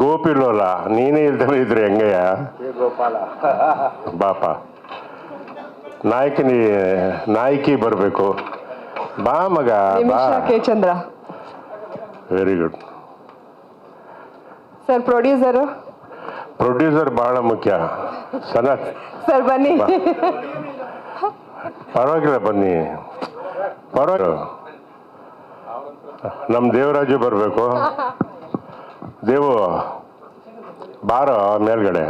ಗೋಪಿಲೋಲ ನೀನೇ ಇಲ್ದಲೇ ಇದ್ರಿ ಹೆಂಗಯ್ಯ ಗೋಪಾಲ ಬಾಪ ನಾಯಕಿ ಬರಬೇಕು ಬಾ ಮಗ ಬಾ ಕೆ ಚಂದ್ರ ವೆರಿ ಗುಡ್ ಸರ್ ಪ್ರೊಡ್ಯೂಸರ್ ಬಹಳ ಮುಖ್ಯ ಸನತ್ ಸರ್ ಬನ್ನಿ ಪರವಾಗಿಲ್ಲ ಬನ್ನಿ ಪರವಾಗಿಲ್ಲ ನಮ್ಮ ದೇವರಾಜು ಬರಬೇಕು ದೇವು ಬಾರೋ ಮೇಲ್ಗಡೆ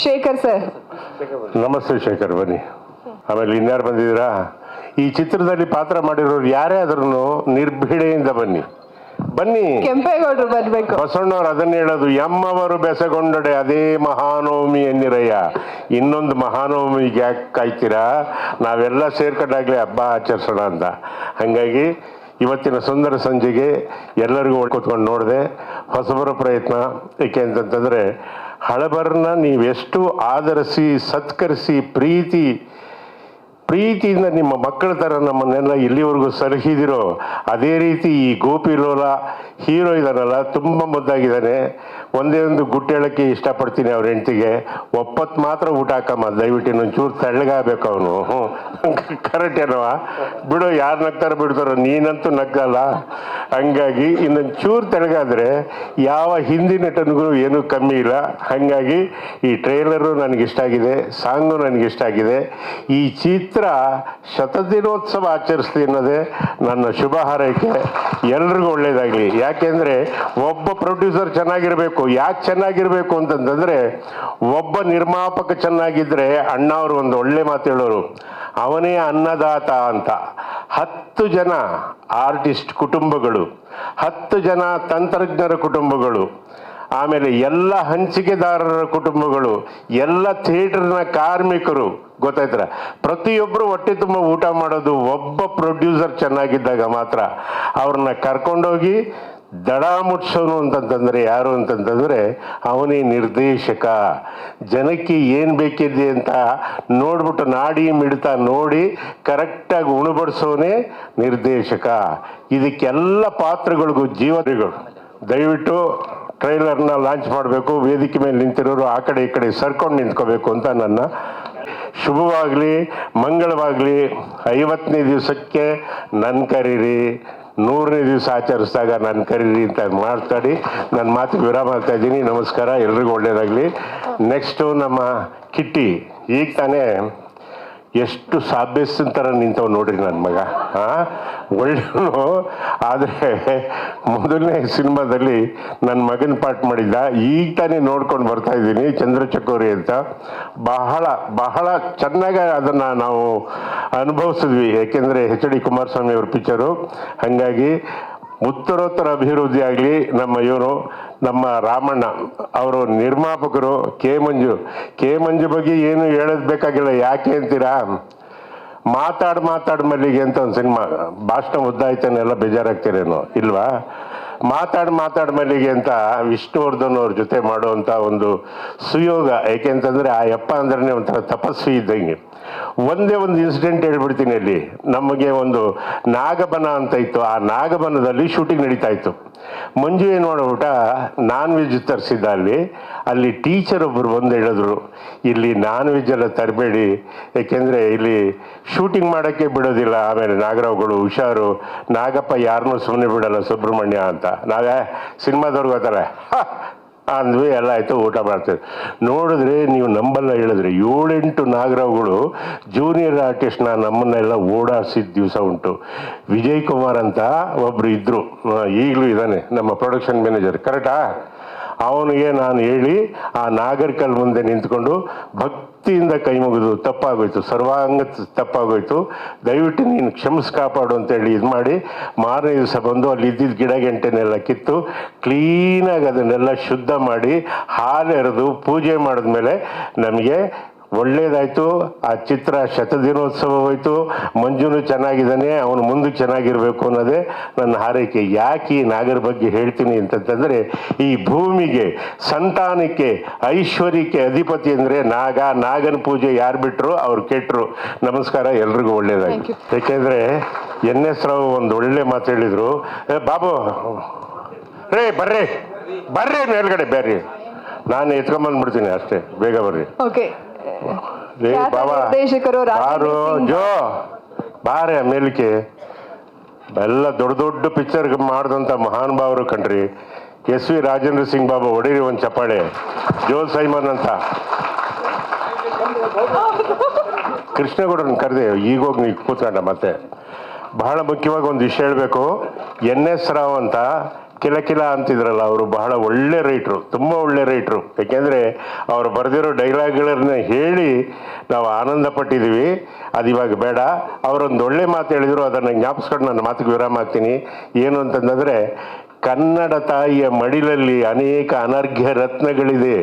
ಶೇಖರ್ ಸರ್ ನಮಸ್ತೆ ಶೇಖರ್ ಬನ್ನಿ ಆಮೇಲೆ ಇನ್ಯಾರು ಬಂದಿದ್ದೀರಾ ಈ ಚಿತ್ರದಲ್ಲಿ ಪಾತ್ರ ಮಾಡಿರೋರು ಯಾರೇ ಆದ್ರೂ ನಿರ್ಭೀಡೆಯಿಂದ ಬನ್ನಿ ಕೆಂಪೇಗೌಡರು ಬರ್ಬೇಕು ಬಸವಣ್ಣವ್ರು ಅದನ್ನ ಹೇಳೋದು ಎಮ್ಮವರು ಬೆಸಗೊಂಡಡೆ ಅದೇ ಮಹಾನವಮಿ ಎನ್ನಿರಯ್ಯ ಇನ್ನೊಂದು ಮಹಾನವಮಿಗೆ ಯಾಕೆ ಕಾಯ್ತೀರಾ ನಾವೆಲ್ಲ ಸೇರ್ಕೊಂಡಾಗ್ಲೇ ಹಬ್ಬ ಆಚರಿಸೋಣ ಅಂತ ಹಾಗಾಗಿ ಇವತ್ತಿನ ಸುಂದರ ಸಂಜೆಗೆ ಎಲ್ಲರಿಗೂ ಕೂತ್ಕೊಂಡು ನೋಡಿದೆ ಹೊಸಬರ ಪ್ರಯತ್ನ ಏಕೆ ಅಂತಂತಂದರೆ ಹಳಬರನ್ನ ನೀವೆಷ್ಟು ಆದರಿಸಿ ಸತ್ಕರಿಸಿ ಪ್ರೀತಿಯಿಂದ ನಿಮ್ಮ ಮಕ್ಕಳ ಥರ ನಮ್ಮನ್ನೆಲ್ಲ ಇಲ್ಲಿವರೆಗೂ ಸಲಹಿದಿರೋ ಅದೇ ರೀತಿ ಈ ಗೋಪಿಲೋಲ ಹೀರೋ ಇದ್ದಾನಲ್ಲ ತುಂಬ ಮುದ್ದಾಗಿದ್ದಾನೆ. ಒಂದೇ ಒಂದು ಗುಟ್ಟು ಹೇಳೋಕ್ಕೆ ಇಷ್ಟಪಡ್ತೀನಿ ಅವ್ರ ಹೆಂಡ್ತಿಗೆ, ಒಪ್ಪತ್ತು ಮಾತ್ರ ಊಟ ಹಾಕಮ್ಮ ದಯವಿಟ್ಟು ಇನ್ನೊಂಚೂರು ತೆಳ್ಳಗಾಗಬೇಕು ಅವನು. ಕರೆಕ್ಟ್ ಏನವ ಬಿಡು, ಯಾರು ನಗ್ತಾರೋ ಬಿಡ್ತಾರೋ, ನೀನಂತೂ ನಗ್ಗಲ್ಲ. ಹಂಗಾಗಿ ಇನ್ನೊಂಚೂರು ತೆಳ್ಳಗಾದರೆ ಯಾವ ಹಿಂದಿ ನಟನಿಗೂ ಏನೂ ಕಮ್ಮಿ ಇಲ್ಲ. ಹಾಗಾಗಿ ಈ ಟ್ರೈಲರು ನನಗಿಷ್ಟ ಆಗಿದೆ, ಸಾಂಗು ನನಗಿಷ್ಟ ಆಗಿದೆ. ಈ ಚಿತ್ರ ಶತದಿನೋತ್ಸವ ಆಚರಿಸ್ಲಿ ಅನ್ನೋದೇ ನನ್ನ ಶುಭ ಹಾರೈಕೆ. ಎಲ್ರಿಗೂ ಒಳ್ಳೇದಾಗಲಿ. ಯಾಕೆಂದರೆ ಒಬ್ಬ ಪ್ರೊಡ್ಯೂಸರ್ ಚೆನ್ನಾಗಿರಬೇಕು. ಯಾಕೆ ಚೆನ್ನಾಗಿರಬೇಕು ಅಂತಂತಂದರೆ, ಒಬ್ಬ ನಿರ್ಮಾಪಕ ಚೆನ್ನಾಗಿದ್ದರೆ ಅಣ್ಣ ಅವರು ಒಂದು ಒಳ್ಳೆ ಮಾತು ಹೇಳೋರು, ಅವನೇ ಅನ್ನದಾತ ಅಂತ. 10 ಜನ ಆರ್ಟಿಸ್ಟ್ ಕುಟುಂಬಗಳು, 10 ಜನ ತಂತ್ರಜ್ಞರ ಕುಟುಂಬಗಳು, ಆಮೇಲೆ ಎಲ್ಲ ಹಂಚಿಕೆದಾರರ ಕುಟುಂಬಗಳು, ಎಲ್ಲ ಥಿಯೇಟರ್ನ ಕಾರ್ಮಿಕರು, ಗೊತ್ತಾಯ್ತರ, ಪ್ರತಿಯೊಬ್ಬರು ಹೊಟ್ಟೆ ತುಂಬ ಊಟ ಮಾಡೋದು ಒಬ್ಬ ಪ್ರೊಡ್ಯೂಸರ್ ಚೆನ್ನಾಗಿದ್ದಾಗ ಮಾತ್ರ. ಅವ್ರನ್ನ ಕರ್ಕೊಂಡೋಗಿ ದಡ ಮುಟ್ಸೋನು ಅಂತಂತಂದರೆ ಯಾರು ಅಂತಂತಂದರೆ ಅವನೇ ನಿರ್ದೇಶಕ. ಜನಕ್ಕೆ ಏನು ಬೇಕಿದೆ ಅಂತ ನೋಡ್ಬಿಟ್ಟು ನಾಡಿ ಮಿಡ್ತಾ ನೋಡಿ ಕರೆಕ್ಟಾಗಿ ಉಣಬಡಿಸೋನೇ ನಿರ್ದೇಶಕ. ಇದಕ್ಕೆಲ್ಲ ಪಾತ್ರಗಳಿಗೂ ಜೀವಗಳು. ದಯವಿಟ್ಟು ಟ್ರೈಲರ್ನ ಲಾಂಚ್ ಮಾಡಬೇಕು. ವೇದಿಕೆ ಮೇಲೆ ನಿಂತಿರೋರು ಆ ಕಡೆ ಈ ಕಡೆ ಸರ್ಕೊಂಡು ನಿಂತ್ಕೋಬೇಕು ಅಂತ ನನ್ನ ಶುಭವಾಗಲಿ, ಮಂಗಳವಾಗಲಿ. 50ನೇ ದಿವಸಕ್ಕೆ ನನ್ನ ಕರೀರಿ, 100ನೇ ದಿವಸ ಆಚರಿಸಿದಾಗ ನನ್ನ ಕರೀರಿ ಅಂತ ಮಾತಾಡಿ ನನ್ನ ಮಾತಿಗೆ ವಿರಾಮ ಆಗ್ತಾ ಇದ್ದೀನಿ. ನಮಸ್ಕಾರ, ಎಲ್ರಿಗೂ ಒಳ್ಳೆಯದಾಗಲಿ. ನೆಕ್ಸ್ಟು ನಮ್ಮ ಕಿಟ್ಟಿ ಈಗ ತಾನೇ ಎಷ್ಟು ಸಾಭ್ಯಸ್ತಿನ ಥರ ನಿಂತವ್ ನೋಡ್ರಿ ನನ್ನ ಮಗ. ಒಳ್ಳೆಯವನು, ಆದರೆ ಮೊದಲನೇ ಸಿನಿಮಾದಲ್ಲಿ ನನ್ನ ಮಗನ ಪಾಠ ಮಾಡಿದ್ದ. ಈಗ ತಾನೇ ನೋಡ್ಕೊಂಡು ಬರ್ತಾ ಇದ್ದೀನಿ, ಚಂದ್ರಚಕೋರಿ ಅಂತ. ಬಹಳ ಬಹಳ ಚೆನ್ನಾಗಿ ಅದನ್ನು ನಾವು ಅನುಭವಿಸಿದ್ವಿ. ಯಾಕೆಂದರೆ HD ಕುಮಾರಸ್ವಾಮಿ ಅವ್ರ ಪಿಕ್ಚರು. ಹಾಗಾಗಿ ಉತ್ತರೋತ್ತರ ಅಭಿವೃದ್ಧಿ ಆಗಲಿ. ನಮ್ಮ ರಾಮಣ್ಣ ಅವರು ನಿರ್ಮಾಪಕರು. ಕೆ ಮಂಜು ಬಗ್ಗೆ ಏನು ಹೇಳೋದು ಬೇಕಾಗಿಲ್ಲ. ಯಾಕೆ ಅಂತೀರಾ, ಮಾತಾಡ್ ಮಲ್ಲಿಗೆ ಅಂತ ಒಂದು ಸಿನಿಮಾ, ಭಾಷಣ ಉದ್ದಾಯ್ತಾನೆಲ್ಲ ಬೇಜಾರಾಗ್ತಿರೇನೋ ಇಲ್ವಾ? ಮಾತಾಡ್ ಮಲ್ಲಿಗೆ ಅಂತ ವಿಷ್ಣುವರ್ಧನ್ ಅವ್ರ ಜೊತೆ ಮಾಡುವಂಥ ಒಂದು ಸುಯೋಗ. ಏಕೆಂತಂದರೆ ಆ ಯಪ್ಪ ಅಂದ್ರೆ ಒಂಥರ ತಪಸ್ವಿ ಇದ್ದಂಗೆ. ಒಂದೇ ಒಂದು ಇನ್ಸಿಡೆಂಟ್ ಹೇಳ್ಬಿಡ್ತೀನಿ. ಅಲ್ಲಿ ನಮಗೆ ಒಂದು ನಾಗಬನ ಅಂತ ಇತ್ತು. ಆ ನಾಗಬನದಲ್ಲಿ ಶೂಟಿಂಗ್ ನಡೀತಾ ಇತ್ತು. ಮಂಜು ಏನು ಮಾಡೋಬಿಟ್ಟ, ನಾನ್ ವೆಜ್ ತರಿಸಿದ್ದ. ಅಲ್ಲಿ ಟೀಚರ್ ಒಬ್ಬರು ಬಂದು ಹೇಳಿದ್ರು, ಇಲ್ಲಿ ನಾನ್ ವೆಜ್ ಎಲ್ಲ ತರಬೇಡಿ, ಏಕೆಂದರೆ ಇಲ್ಲಿ ಶೂಟಿಂಗ್ ಮಾಡೋಕ್ಕೆ ಬಿಡೋದಿಲ್ಲ. ಆಮೇಲೆ ನಾಗರಾವ್ಗಳು ಹುಷಾರು, ನಾಗಪ್ಪ ಯಾರನ್ನೂ ಸುಮ್ಮನೆ ಬಿಡಲ್ಲ, ಸುಬ್ರಹ್ಮಣ್ಯ ಅಂತ. ನಾವೇ ಸಿನಿಮಾದವ್ರಿಗೆ ಹೋಗ್ತಾರೆ ಅಂದ್ವಿ. ಎಲ್ಲ ಆಯಿತು, ಊಟ ಮಾಡ್ತೀವಿ. ನೋಡಿದ್ರೆ ನೀವು ನಂಬಲ್ಲ, ಹೇಳಿದ್ರೆ 7-8 ನಾಗರಾವ್ಗಳು ಜೂನಿಯರ್ ಆರ್ಟಿಸ್ಟ್ನ ನಮ್ಮನ್ನೆಲ್ಲ ಓಡಾಡಿಸಿದ ದಿವಸ ಉಂಟು. ವಿಜಯ್ ಕುಮಾರ್ ಅಂತ ಒಬ್ಬರು ಇದ್ದರು, ಈಗಲೂ ಇದ್ದಾನೆ, ನಮ್ಮ ಪ್ರೊಡಕ್ಷನ್ ಮ್ಯಾನೇಜರ್. ಕರೆಕ್ಟಾ? ಅವನಿಗೆ ನಾನು ಹೇಳಿ ಆ ನಾಗರಿಕಲ್ ಮುಂದೆ ನಿಂತ್ಕೊಂಡು ಭಕ್ತಿಯಿಂದ ಕೈ ಮುಗಿದು, ತಪ್ಪಾಗೋಯ್ತು, ಸರ್ವಾಂಗ ತಪ್ಪಾಗೋಯ್ತು, ದಯವಿಟ್ಟು ನೀನು ಕ್ಷಮಿಸಿ ಕಾಪಾಡು ಅಂತೇಳಿ ಇದು ಮಾಡಿ, ಮಾರನೇ ದಿವಸ ಬಂದು ಅಲ್ಲಿ ಇದ್ದಿದ್ದ ಗಿಡ ಗಂಟೆನೆಲ್ಲ ಕಿತ್ತು ಕ್ಲೀನಾಗಿ ಅದನ್ನೆಲ್ಲ ಶುದ್ಧ ಮಾಡಿ ಹಾಲೆರೆದು ಪೂಜೆ ಮಾಡಿದ್ಮೇಲೆ ನಮಗೆ ಒಳ್ಳೇದಾಯಿತು. ಆ ಚಿತ್ರ ಶತದಿನೋತ್ಸವ ಹೋಯಿತು. ಮಂಜುನು ಚೆನ್ನಾಗಿದ್ದಾನೆ, ಅವನು ಮುಂದಕ್ಕೆ ಚೆನ್ನಾಗಿರಬೇಕು ಅನ್ನೋದೇ ನನ್ನ ಹಾರೈಕೆ. ಯಾಕೆ ಈ ನಾಗರ ಬಗ್ಗೆ ಹೇಳ್ತೀನಿ ಅಂತಂತಂದರೆ, ಈ ಭೂಮಿಗೆ, ಸಂತಾನಕ್ಕೆ, ಐಶ್ವರ್ಯಕ್ಕೆ ಅಧಿಪತಿ ಅಂದರೆ ನಾಗನ ಪೂಜೆ ಯಾರು ಬಿಟ್ಟರು ಅವ್ರು ಕೆಟ್ಟರು. ನಮಸ್ಕಾರ, ಎಲ್ರಿಗೂ ಒಳ್ಳೇದಾಗಿ. ಯಾಕೆಂದರೆ NS ರಾವ್ ಒಂದು ಒಳ್ಳೆ ಮಾತು ಹೇಳಿದರು, ಬಾಬು ರೇ ಬರ್ರಿ ಬರ್ರಿ ಮೇಲ್ಗಡೆ ಬರ್ರಿ, ನಾನು ಎತ್ಕೊಂಬಂದ್ಬಿಡ್ತೀನಿ ಅಷ್ಟೇ, ಬೇಗ ಬರ್ರಿ. ಓಕೆ, ಲೇ ಖ್ಯಾತ ಬಾಬಾ, ನಿರ್ದೇಶಕರು ರಾಜೇಂದ್ರ ಬಾರು ಸಿಂಗ್. ಜೋ ಬಾರೆ ಮೇಲ್ಕೆ. ಎಲ್ಲ ದೊಡ್ಡ ದೊಡ್ಡ ಪಿಕ್ಚರ್ ಮಾಡಿದಂಥ ಮಹಾನ್ ಭಾವರು ಕಣ್ರಿ. SV ರಾಜೇಂದ್ರ ಸಿಂಗ್ ಬಾಬಾ, ಹೊಡೀರಿ ಒಂದು ಚಪ್ಪಾಳೆ. ಜೋ ಸೈಮನ್ ಅಂತ ಕೃಷ್ಣಗೌಡರನ್ನ ಕರೆದೆ, ಈಗೋಗಿ ನೀವು ಕೂತ್ಕೊಂಡ. ಮತ್ತೆ ಬಹಳ ಮುಖ್ಯವಾಗಿ ಒಂದು ವಿಷಯ ಹೇಳಬೇಕು. NS ರಾವ್ ಅಂತ ಕಿಲ ಅಂತಿದ್ರಲ್ಲ, ಅವರು ಬಹಳ ಒಳ್ಳೆ ರೈಟ್ರು, ತುಂಬ ಒಳ್ಳೆ ರೈಟ್ರು. ಯಾಕೆಂದರೆ ಅವರು ಬರೆದಿರೋ ಡೈಲಾಗ್ಗಳನ್ನ ಹೇಳಿ ನಾವು ಆನಂದ ಪಟ್ಟಿದ್ದೀವಿ. ಅದು ಇವಾಗ ಬೇಡ. ಅವರೊಂದು ಒಳ್ಳೆ ಮಾತು ಹೇಳಿದರು, ಅದನ್ನು ಜ್ಞಾಪಿಸ್ಕೊಂಡು ನನ್ನ ಮಾತಿಗೆ ವಿರಾಮ ಹಾಕ್ತೀನಿ. ಏನು ಅಂತಂದರೆ, ಕನ್ನಡ ತಾಯಿಯ ಮಡಿಲಲ್ಲಿ ಅನೇಕ ಅನರ್ಘ್ಯ ರತ್ನಗಳಿದೆ.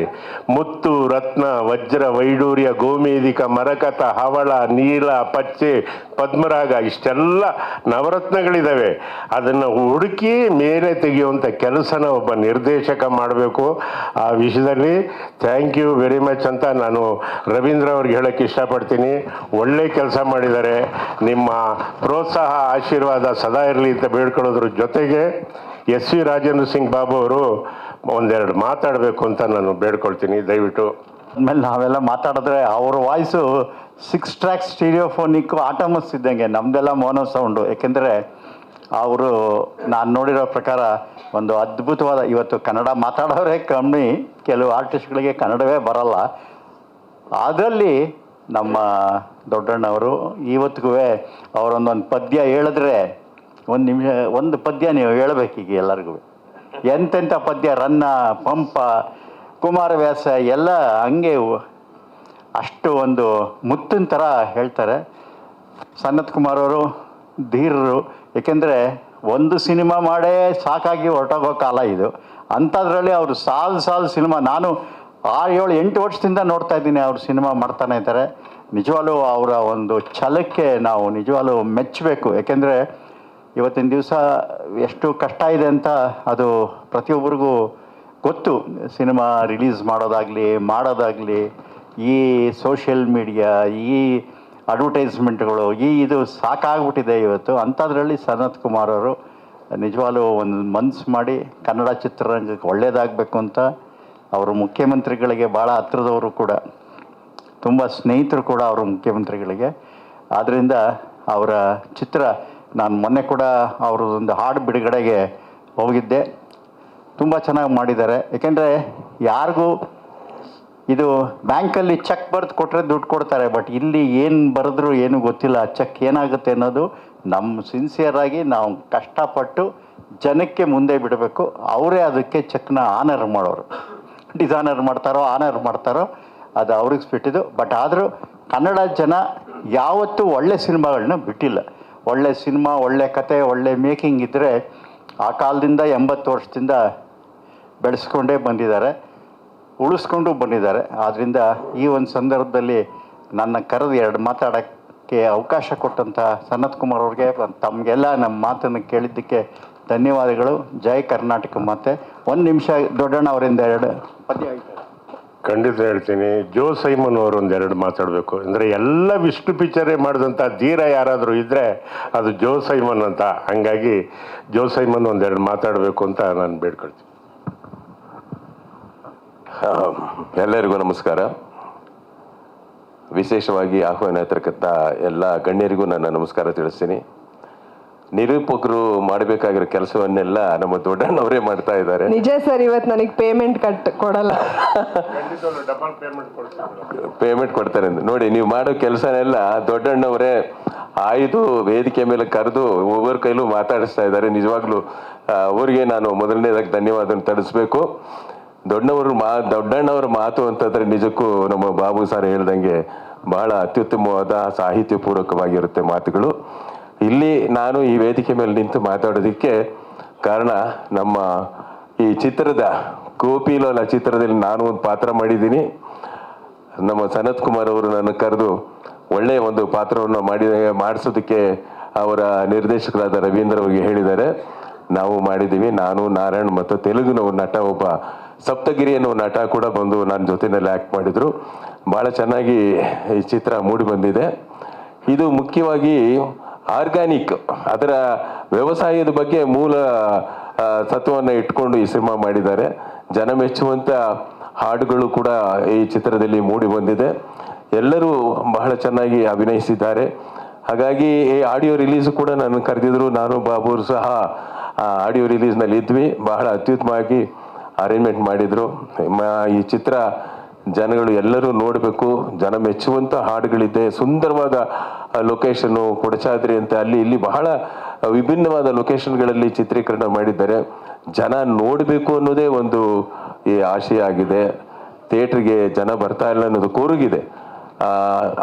ಮುತ್ತು, ರತ್ನ, ವಜ್ರ, ವೈಡೂರ್ಯ, ಗೋಮೇಧಿಕ, ಮರಕತ, ಹವಳ, ನೀಲ, ಪಚ್ಚೆ, ಪದ್ಮರಾಗ, ಇಷ್ಟೆಲ್ಲ ನವರತ್ನಗಳಿದ್ದಾವೆ. ಅದನ್ನು ಹುಡುಕಿ ಮೇಲೆ ತೆಗೆಯುವಂಥ ಕೆಲಸನ ಒಬ್ಬ ನಿರ್ದೇಶಕ ಮಾಡಬೇಕು. ಆ ವಿಷಯದಲ್ಲಿ ಥ್ಯಾಂಕ್ ಯು ವೆರಿ ಮಚ್ ಅಂತ ನಾನು ರವೀಂದ್ರ ಅವ್ರಿಗೆ ಹೇಳೋಕ್ಕೆ ಇಷ್ಟಪಡ್ತೀನಿ. ಒಳ್ಳೆ ಕೆಲಸ ಮಾಡಿದ್ದಾರೆ. ನಿಮ್ಮ ಪ್ರೋತ್ಸಾಹ, ಆಶೀರ್ವಾದ ಸದಾ ಇರಲಿ ಅಂತ ಬೇಡ್ಕೊಳ್ಳೋದ್ರ ಜೊತೆಗೆ SV ರಾಜೇಂದ್ರ ಸಿಂಗ್ ಬಾಬು ಅವರು ಒಂದೆರಡು ಮಾತಾಡಬೇಕು ಅಂತ ನಾನು ಬೇಡ್ಕೊಳ್ತೀನಿ, ದಯವಿಟ್ಟು. ಆಮೇಲೆ ನಾವೆಲ್ಲ ಮಾತಾಡಿದ್ರೆ ಅವ್ರ ವಾಯ್ಸು 6 ಟ್ರ್ಯಾಕ್ ಸ್ಟೀರಿಯೋಫೋನಿಕ್ ಆಟಮಸ್ ಇದ್ದಂಗೆ, ನಮ್ಮದೆಲ್ಲ ಮೋನೋ ಸೌಂಡು. ಏಕೆಂದರೆ ಅವರು ನಾನು ನೋಡಿರೋ ಪ್ರಕಾರ ಒಂದು ಅದ್ಭುತವಾದ, ಇವತ್ತು ಕನ್ನಡ ಮಾತಾಡೋರೇ ಕಮ್ಮಿ, ಕೆಲವು ಆರ್ಟಿಸ್ಟ್ಗಳಿಗೆ ಕನ್ನಡವೇ ಬರಲ್ಲ. ಅದರಲ್ಲಿ ನಮ್ಮ ದೊಡ್ಡಣ್ಣವರು ಇವತ್ತಿಗೂ ಅವರೊಂದೊಂದು ಪದ್ಯ ಹೇಳಿದ್ರೆ, ಒಂದು ನಿಮಿಷ ಒಂದು ಪದ್ಯ ನೀವು ಹೇಳಬೇಕೀಗ ಎಲ್ಲರಿಗೂ. ಎಂತೆಂಥ ಪದ್ಯ, ರನ್ನ, ಪಂಪ, ಕುಮಾರವ್ಯಾಸ ಎಲ್ಲ ಹಂಗೆ ಅಷ್ಟು ಒಂದು ಮುತ್ತಿನ ಥರ ಹೇಳ್ತಾರೆ. ಸನತ್ ಕುಮಾರ್ ಅವರು ಧೀರರು. ಏಕೆಂದರೆ ಒಂದು ಸಿನಿಮಾ ಮಾಡೇ ಸಾಕಾಗಿ ಹೊರಟೋಗೋ ಕಾಲ ಇದು. ಅಂಥದ್ರಲ್ಲಿ ಅವರು ಸಾಲು ಸಿನಿಮಾ, ನಾನು 6, 7, 8 ವರ್ಷದಿಂದ ನೋಡ್ತಾ ಇದ್ದೀನಿ ಅವ್ರು ಸಿನಿಮಾ ಮಾಡ್ತಾನೆ ಇದ್ದಾರೆ. ನಿಜವಾಗ್ಲೂ ಅವರ ಒಂದು ಛಲಕ್ಕೆ ನಾವು ನಿಜವಾಗ್ಲೂ ಮೆಚ್ಚಬೇಕು. ಏಕೆಂದರೆ ಇವತ್ತಿನ ದಿವಸ ಎಷ್ಟು ಕಷ್ಟ ಇದೆ ಅಂತ ಅದು ಪ್ರತಿಯೊಬ್ಬರಿಗೂ ಗೊತ್ತು. ಸಿನಿಮಾ ರಿಲೀಸ್ ಮಾಡೋದಾಗಲಿ ಈ ಸೋಷಿಯಲ್ ಮೀಡಿಯಾ, ಈ ಅಡ್ವರ್ಟೈಸ್ಮೆಂಟ್ಗಳು, ಇದು ಸಾಕಾಗ್ಬಿಟ್ಟಿದೆ ಇವತ್ತು. ಅಂಥದ್ರಲ್ಲಿ ಸನತ್ ಕುಮಾರ್ ಅವರು ನಿಜವಾಗ್ಲೂ ಒಂದು ಮನಸ್ಸು ಮಾಡಿ ಕನ್ನಡ ಚಿತ್ರರಂಗಕ್ಕೆ ಒಳ್ಳೆಯದಾಗಬೇಕು ಅಂತ, ಅವರು ಮುಖ್ಯಮಂತ್ರಿಗಳಿಗೆ ಭಾಳ ಹತ್ರದವರು ಕೂಡ, ತುಂಬ ಸ್ನೇಹಿತರು ಕೂಡ ಅವರು ಮುಖ್ಯಮಂತ್ರಿಗಳಿಗೆ. ಆದ್ದರಿಂದ ಅವರ ಚಿತ್ರ, ನಾನು ಮೊನ್ನೆ ಕೂಡ ಅವ್ರದ್ದೊಂದು ಹಾಡು ಬಿಡುಗಡೆಗೆ ಹೋಗಿದ್ದೆ. ತುಂಬ ಚೆನ್ನಾಗಿ ಮಾಡಿದ್ದಾರೆ. ಏಕೆಂದರೆ ಯಾರಿಗೂ ಇದು ಬ್ಯಾಂಕಲ್ಲಿ ಚೆಕ್ ಬರೆದು ಕೊಟ್ಟರೆ ದುಡ್ಡು ಕೊಡ್ತಾರೆ, ಬಟ್ ಇಲ್ಲಿ ಏನು ಬರೆದ್ರು ಏನು ಗೊತ್ತಿಲ್ಲ, ಚೆಕ್ ಏನಾಗುತ್ತೆ ಅನ್ನೋದು ನಮ್ಮ ಸಿನ್ಸಿಯರಾಗಿ ನಾವು ಕಷ್ಟಪಟ್ಟು ಜನಕ್ಕೆ ಮುಂದೆ ಬಿಡಬೇಕು. ಅವರೇ ಅದಕ್ಕೆ ಚೆಕ್ನ ಆನರ್ ಮಾಡೋರು. ಡಿಸೈನರ್ ಮಾಡ್ತಾರೋ ಆನರ್ ಮಾಡ್ತಾರೋ ಅದು ಅವ್ರಿಗೆ ಬಿಟ್ಟಿದ್ದು. ಬಟ್ ಆದರೂ ಕನ್ನಡ ಜನ ಯಾವತ್ತೂ ಒಳ್ಳೆ ಸಿನಿಮಾಗಳನ್ನ ಬಿಟ್ಟಿಲ್ಲ. ಒಳ್ಳೆ ಸಿನಿಮಾ, ಒಳ್ಳೆ ಕತೆ, ಒಳ್ಳೆ ಮೇಕಿಂಗ್ ಇದ್ದರೆ ಆ ಕಾಲದಿಂದ 80 ವರ್ಷದಿಂದ ಬೆಳೆಸ್ಕೊಂಡೇ ಬಂದಿದ್ದಾರೆ, ಉಳಿಸ್ಕೊಂಡು ಬಂದಿದ್ದಾರೆ. ಆದ್ದರಿಂದ ಈ ಒಂದು ಸಂದರ್ಭದಲ್ಲಿ ನನ್ನ ಕರೆದು 2 ಮಾತಾಡೋಕ್ಕೆ ಅವಕಾಶ ಕೊಟ್ಟಂಥ ಸನತ್ ಕುಮಾರ್ ಅವ್ರಿಗೆ, ತಮಗೆಲ್ಲ ನಮ್ಮ ಮಾತನ್ನು ಕೇಳಿದ್ದಕ್ಕೆ ಧನ್ಯವಾದಗಳು. ಜೈ ಕರ್ನಾಟಕ ಮಾತೆ. 1 ನಿಮಿಷ ದೊಡ್ಡಣ್ಣ ಅವರಿಂದ 2 ಪದ್ಯ ಆಯ್ತು. ಖಂಡಿತ ಹೇಳ್ತೀನಿ. ಜೋ ಸೈಮನ್ ಅವರು ಒಂದೆರಡು ಮಾತಾಡಬೇಕು. ಅಂದರೆ ಎಲ್ಲ ವಿಷ್ಣು ಪಿಕ್ಚರೇ ಮಾಡಿದಂಥ ಧೀರ ಯಾರಾದರೂ ಇದ್ದರೆ ಅದು ಜೋ ಸೈಮನ್ ಅಂತ. ಹಂಗಾಗಿ ಜೋ ಸೈಮನ್ ಒಂದೆರಡು ಮಾತಾಡಬೇಕು ಅಂತ ನಾನು ಬೇಡ್ಕೊಳ್ತೀನಿ. ಎಲ್ಲರಿಗೂ ನಮಸ್ಕಾರ. ವಿಶೇಷವಾಗಿ ಆಹ್ವಾನ ಇರತಕ್ಕಂಥ ಎಲ್ಲ ಗಣ್ಯರಿಗೂ ನನ್ನ ನಮಸ್ಕಾರ ತಿಳಿಸ್ತೀನಿ. ನಿರೂಪಕರು ಮಾಡಬೇಕಾಗಿರೋ ಕೆಲಸವನ್ನೆಲ್ಲ ನಮ್ಮ ದೊಡ್ಡಣ್ಣವರೇ ಮಾಡ್ತಾ ಇದ್ದಾರೆ. ನಿಜ ಸರ್, ಇವತ್ತು ನನಗೆ ಪೇಮೆಂಟ್ ಕೊಡಲ್ಲ. ಪೇಮೆಂಟ್ ಕೊಡ್ತಾರೆ ನೋಡಿ. ನೀವು ಮಾಡೋ ಕೆಲಸನೆಲ್ಲ ದೊಡ್ಡಣ್ಣವರೇ ಆಯ್ದು ವೇದಿಕೆ ಮೇಲೆ ಕರೆದು ಒಬ್ಬರ ಕೈಲೂ ಮಾತಾಡಿಸ್ತಾ ಇದ್ದಾರೆ. ನಿಜವಾಗ್ಲೂ ಅವ್ರಿಗೆ ನಾನು ಮೊದಲನೇದಾಗಿ ಧನ್ಯವಾದ ತಿಳಿಸ್ಬೇಕು. ದೊಡ್ಡಣ್ಣವರ ಮಾತು ಅಂತಂದ್ರೆ ನಿಜಕ್ಕೂ ನಮ್ಮ ಬಾಬು ಸರ್ ಹೇಳ್ದಂಗೆ ಬಹಳ ಅತ್ಯುತ್ತಮವಾದ ಸಾಹಿತ್ಯಪೂರ್ವಕವಾಗಿರುತ್ತೆ ಮಾತುಗಳು. ಇಲ್ಲಿ ನಾನು ಈ ವೇದಿಕೆ ಮೇಲೆ ನಿಂತು ಮಾತಾಡೋದಕ್ಕೆ ಕಾರಣ, ನಮ್ಮ ಈ ಚಿತ್ರದ ಗೋಪಿಲೋಲ ಚಿತ್ರದಲ್ಲಿ ನಾನು ಒಂದು ಪಾತ್ರ ಮಾಡಿದ್ದೀನಿ. ನಮ್ಮ ಸನತ್ ಕುಮಾರ್ ಅವರು ನನ್ನ ಕರೆದು ಒಳ್ಳೆಯ ಒಂದು ಪಾತ್ರವನ್ನು ಮಾಡಿಸೋದಕ್ಕೆ ಅವರ ನಿರ್ದೇಶಕರಾದ ರವೀಂದ್ರ ಅವರಿಗೆ ಹೇಳಿದ್ದಾರೆ. ನಾವು ಮಾಡಿದ್ದೀವಿ. ನಾನು, ನಾರಾಯಣ್ ಮತ್ತು ತೆಲುಗಿನ ನಟ, ಒಬ್ಬ ಸಪ್ತಗಿರಿ ಅನ್ನೋ ನಟ ಕೂಡ ಬಂದು ನನ್ನ ಜೊತೆಯಲ್ಲಿ ಆ್ಯಕ್ಟ್ ಮಾಡಿದರು. ಭಾಳ ಚೆನ್ನಾಗಿ ಈ ಚಿತ್ರ ಮೂಡಿ ಬಂದಿದೆ. ಇದು ಮುಖ್ಯವಾಗಿ ಆರ್ಗ್ಯಾನಿಕ್, ಅದರ ವ್ಯವಸಾಯದ ಬಗ್ಗೆ ಮೂಲ ತತ್ವವನ್ನು ಇಟ್ಕೊಂಡು ಈ ಸಿನಿಮಾ ಮಾಡಿದ್ದಾರೆ. ಜನ ಮೆಚ್ಚುವಂಥ ಹಾಡುಗಳು ಕೂಡ ಈ ಚಿತ್ರದಲ್ಲಿ ಮೂಡಿ ಬಂದಿದೆ. ಎಲ್ಲರೂ ಬಹಳ ಚೆನ್ನಾಗಿ ಅಭಿನಯಿಸಿದ್ದಾರೆ. ಹಾಗಾಗಿ ಈ ಆಡಿಯೋ ರಿಲೀಸು ಕೂಡ ನನ್ನ ಕರೆದಿದ್ರು. ನಾನು ಬಾಬುರು ಸಹ ಆಡಿಯೋ ರಿಲೀಸ್ನಲ್ಲಿ ಇದ್ವಿ. ಬಹಳ ಅತ್ಯುತ್ತಮವಾಗಿ ಅರೇಂಜ್ಮೆಂಟ್ ಮಾಡಿದರು. ಈ ಚಿತ್ರ ಜನಗಳು ಎಲ್ಲರೂ ನೋಡಬೇಕು. ಜನ ಮೆಚ್ಚುವಂಥ ಹಾಡುಗಳಿದೆ. ಸುಂದರವಾದ ಲೊಕೇಶನ್ನು, ಕೊಡಚಾದ್ರಿ ಅಂತ ಅಲ್ಲಿ ಇಲ್ಲಿ ಬಹಳ ವಿಭಿನ್ನವಾದ ಲೊಕೇಶನ್ಗಳಲ್ಲಿ ಚಿತ್ರೀಕರಣ ಮಾಡಿದ್ದಾರೆ. ಜನ ನೋಡಬೇಕು ಅನ್ನೋದೇ ಒಂದು ಈ ಆಶಯ ಆಗಿದೆ. ಥಿಯೇಟ್ರಿಗೆ ಜನ ಬರ್ತಾ ಇಲ್ಲ ಅನ್ನೋದು ಕೊರಗಿದೆ.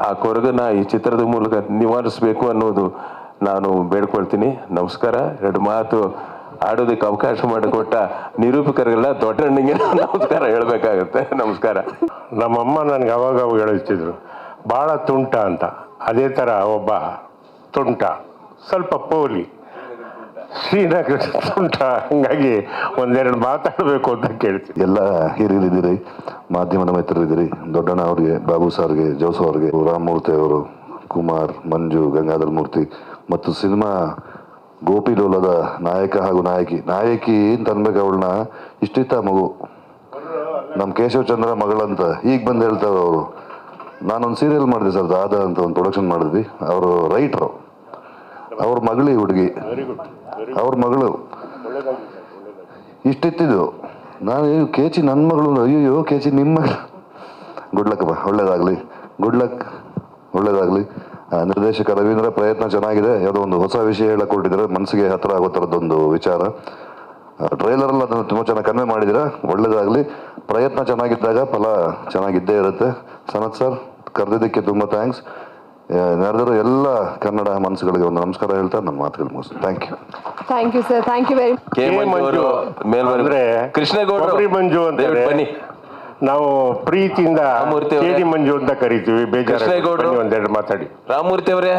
ಆ ಕೊರಗನ್ನ ಈ ಚಿತ್ರದ ಮೂಲಕ ನಿವಾರಿಸಬೇಕು ಅನ್ನೋದು ನಾನು ಬೇಡ್ಕೊಳ್ತೀನಿ. ನಮಸ್ಕಾರ. 2 ಮಾತು ಆಡೋದಕ್ಕೆ ಅವಕಾಶ ಮಾಡಿಕೊಟ್ಟ ನಿರೂಪಕರಿಗೆಲ್ಲ ದೊಡ್ಡ ಅಣ್ಣಂಗೆ ನಮಸ್ಕಾರ ಹೇಳಬೇಕಾಗುತ್ತೆ. ನಮಸ್ಕಾರ. ನಮ್ಮಮ್ಮ ನನಗೆ ಅವಾಗ ಹೇಳ್ತಿದ್ರು ಭಾಳ ತುಂಟ ಅಂತ. ಅದೇ ಥರ ಒಬ್ಬ ತುಂಟ, ಸ್ವಲ್ಪ ಪೋಲಿ, ಶ್ರೀನಗರ ತುಂಟ. ಹಂಗಾಗಿ ಒಂದೆರಡು ಮಾತಾಡಬೇಕು ಅಂತ ಕೇಳ್ತೀನಿ. ಎಲ್ಲ ಹಿರಿಯರಿದ್ದೀರಿ, ಮಾಧ್ಯಮದ ಮಿತ್ರರಿದ್ದೀರಿ. ದೊಡ್ಡಣ್ಣ ಅವ್ರಿಗೆ, ಬಾಬು ಸರ್ಗೆ, ಜೋಸು ಅವ್ರಿಗೆ, ರಾಮಮೂರ್ತಿ ಅವರು, ಕುಮಾರ್, ಮಂಜು, ಗಂಗಾಧರ್ ಮೂರ್ತಿ ಮತ್ತು ಸಿನಿಮಾ ಗೋಪಿಲೋಲದ ನಾಯಕ ಹಾಗೂ ನಾಯಕಿ ಅಂತ ಅನ್ಬೇಕು. ಅವಳನ್ನ ಇಷ್ಟಿತ್ತ ಮಗು, ನಮ್ಮ ಕೇಶವ್ ಚಂದ್ರ ಮಗಳಂತ ಈಗ ಬಂದು ಹೇಳ್ತಾರೆ ಅವರು. ನಾನೊಂದು ಸೀರಿಯಲ್ ಮಾಡಿದೆ ಸರ್, ದಾದಾ ಅಂತ ಒಂದು ಪ್ರೊಡಕ್ಷನ್ ಮಾಡಿದ್ವಿ. ಅವರು ರೈಟ್ರು, ಅವ್ರ ಮಗಳು ಈ ಹುಡುಗಿ, ಅವ್ರ ಮಗಳು ಇಷ್ಟಿತ್ತಿದ್ದು. ನಾನು ಕೇಚಿ ನನ್ನ ಮಗಳು, ಅಯ್ಯೋ ಕೇಚಿ ನಿಮ್ಮ ಮಗಳು. ಗುಡ್ ಲಕ್ ಅಪ್ಪ, ಒಳ್ಳೇದಾಗಲಿ. ಗುಡ್ ಲಕ್, ಒಳ್ಳೇದಾಗಲಿ. ನಿರ್ದೇಶಕ ರವೀಂದ್ರ ಪ್ರಯತ್ನ ಚೆನ್ನಾಗಿದೆ. ಯಾವುದೋ ಒಂದು ಹೊಸ ವಿಷಯ ಹೇಳಿಕೊಟ್ಟಿದ್ದಾರೆ, ಮನಸ್ಸಿಗೆ ಹತ್ತಿರ ಆಗೋ ಥರದ್ದೊಂದು ವಿಚಾರ. ಟ್ರೈಲರಲ್ಲಿ ಅದನ್ನು ತುಂಬ ಚೆನ್ನಾಗಿ ಕನ್ವೆ ಮಾಡಿದ್ದೀರಾ, ಒಳ್ಳೇದಾಗಲಿ. ಪ್ರಯತ್ನ ಚೆನ್ನಾಗಿದ್ದಾಗ ಫಲ ಚೆನ್ನಾಗಿದ್ದೇ ಇರುತ್ತೆ. ಸನತ್ ಸರ್ ಕರೆದಿದ್ದಕ್ಕೆ ತುಂಬ ಥ್ಯಾಂಕ್ಸ್. ನಡೆದಿರೋ ಎಲ್ಲ ಕನ್ನಡ ಮನಸ್ಸುಗಳಿಗೆ ಒಂದು ನಮಸ್ಕಾರ ಹೇಳ್ತಾ ನನ್ನ ಮಾತುಗಳು ಮುಗಿಸ್ತೀನಿ. Thank you sir, thank you very K Manju ಅವರು ಮೇಲ್ಬಂದ್ರೆ ಕೃಷ್ಣೇಗೌಡರು ಕೊಬ್ಬರಿ ಮಂಜು ಅಂತ ಬನ್ನಿ. ನಾವು ಪ್ರೀತಿಯಿಂದ ರಾಮಮೂರ್ತಿ ಅವರೇ. ಕೇಡಿ ಮಂಜು ಅಂತ ಕರಿತೀವಿ. ಕೃಷ್ಣೇಗೌಡರು. ಬೇಜಾರು ಒಂದೆರಡು ಮಾತಾಡಿ. ರಾಮಮೂರ್ತಿ ಅವರೇ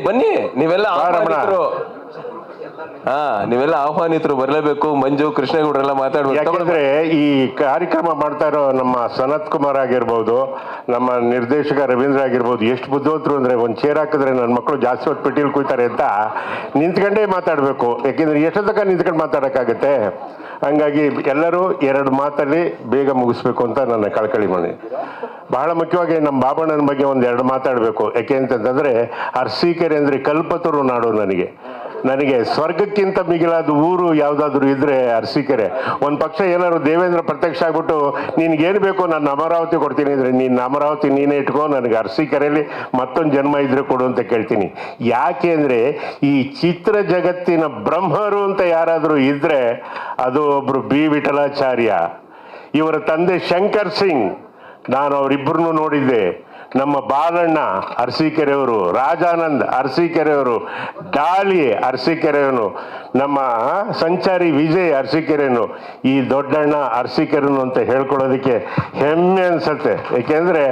ಬನ್ನಿ. ನೀವೆಲ್ಲ ಆಹ್ವಾನಿತರು. ನೀವೆಲ್ಲ ಆಹ್ವಾನಿತರು, ಬರಲೇಬೇಕು. ಮಂಜು, ಕೃಷ್ಣೇಗೌಡರೆಲ್ಲ ಮಾತಾಡ್ಬೇಕು. ಯಾಕಂದ್ರೆ ಈ ಕಾರ್ಯಕ್ರಮ ಮಾಡ್ತಾ ಇರೋ ನಮ್ಮ ಸನತ್ ಕುಮಾರ್ ಆಗಿರ್ಬೋದು, ನಮ್ಮ ನಿರ್ದೇಶಕ ರವೀಂದ್ರ ಆಗಿರ್ಬೋದು, ಎಷ್ಟು ಬುದ್ಧಿವಂತರು ಅಂದ್ರೆ ಒಂದು ಚೇರ್ ಹಾಕಿದ್ರೆ ನನ್ನ ಮಕ್ಕಳು ಜಾಸ್ತಿ ಹೊತ್ತು ಪೆಟ್ಟಿಲ್ ಕೂಯ್ತಾರೆ ಅಂತ ನಿಂತ್ಕೊಂಡೇ ಮಾತಾಡಬೇಕು. ಯಾಕೆಂದ್ರೆ ಎಷ್ಟೋ ತನಕ ನಿಂತ್ಕೊಂಡು ಮಾತಾಡೋಕ್ಕಾಗತ್ತೆ. ಹಂಗಾಗಿ ಎಲ್ಲರೂ 2 ಮಾತಲ್ಲಿ ಬೇಗ ಮುಗಿಸ್ಬೇಕು ಅಂತ ನನ್ನ ಕಳಕಳಿ ಮಾಡಿ. ಬಹಳ ಮುಖ್ಯವಾಗಿ ನಮ್ಮ ಬಾಬಣ್ಣನ ಬಗ್ಗೆ 1-2 ಮಾತಾಡಬೇಕು. ಯಾಕೆ ಅಂತಂದ್ರೆ ಅರಸೀಕೆರೆ ಅಂದರೆ ಕಲ್ಪತರು ನಾಡು. ನನಗೆ ಸ್ವರ್ಗಕ್ಕಿಂತ ಮಿಗಿಲಾದ ಊರು ಯಾವುದಾದ್ರೂ ಇದ್ರೆ ಅರಸೀಕೆರೆ. ಒಂದು ಪಕ್ಷ ಏನಾದ್ರು ದೇವೇಂದ್ರ ಪ್ರತ್ಯಕ್ಷ ಆಗ್ಬಿಟ್ಟು ನಿನ್ಗೇನು ಬೇಕು ನಾನು ಅಮರಾವತಿ ಕೊಡ್ತೀನಿ ಅಂದರೆ, ನೀನು ಅಮರಾವತಿ ನೀನೇ ಇಟ್ಕೋ, ನನಗೆ ಅರಸೀಕೆರೆಯಲ್ಲಿ ಮತ್ತೊಂದು ಜನ್ಮ ಇದ್ರೆ ಕೊಡು ಅಂತ ಕೇಳ್ತೀನಿ. ಯಾಕೆ ಅಂದರೆ ಈ ಚಿತ್ರ ಜಗತ್ತಿನ ಬ್ರಹ್ಮರು ಅಂತ ಯಾರಾದರೂ ಇದ್ರೆ ಅದು ಒಬ್ರು ಬಿ ವಿಠಲಾಚಾರ್ಯ. ಇವರ ತಂದೆ ಶಂಕರ್ ಸಿಂಗ್, ನಾನು ಅವರಿಬ್ಬರನ್ನು ನೋಡಿದ್ದೆ. ನಮ್ಮ ಬಾಲಣ್ಣ ಅರಸೀಕೆರೆಯವರು, ರಾಜಾನಂದ್ ಅರಸೀಕೆರೆಯವರು, ಡಾಲಿ ಅರಸೀಕೆರೆಯವನು, ನಮ್ಮ ಸಂಚಾರಿ ವಿಜಯ್ ಅರಸೀಕೆರೆನು, ಈ ದೊಡ್ಡಣ್ಣ ಅರಸೀಕೆರೆನು ಅಂತ ಹೇಳ್ಕೊಳ್ಳೋದಕ್ಕೆ ಹೆಮ್ಮೆ ಅನ್ಸುತ್ತೆ. ಏಕೆಂದರೆ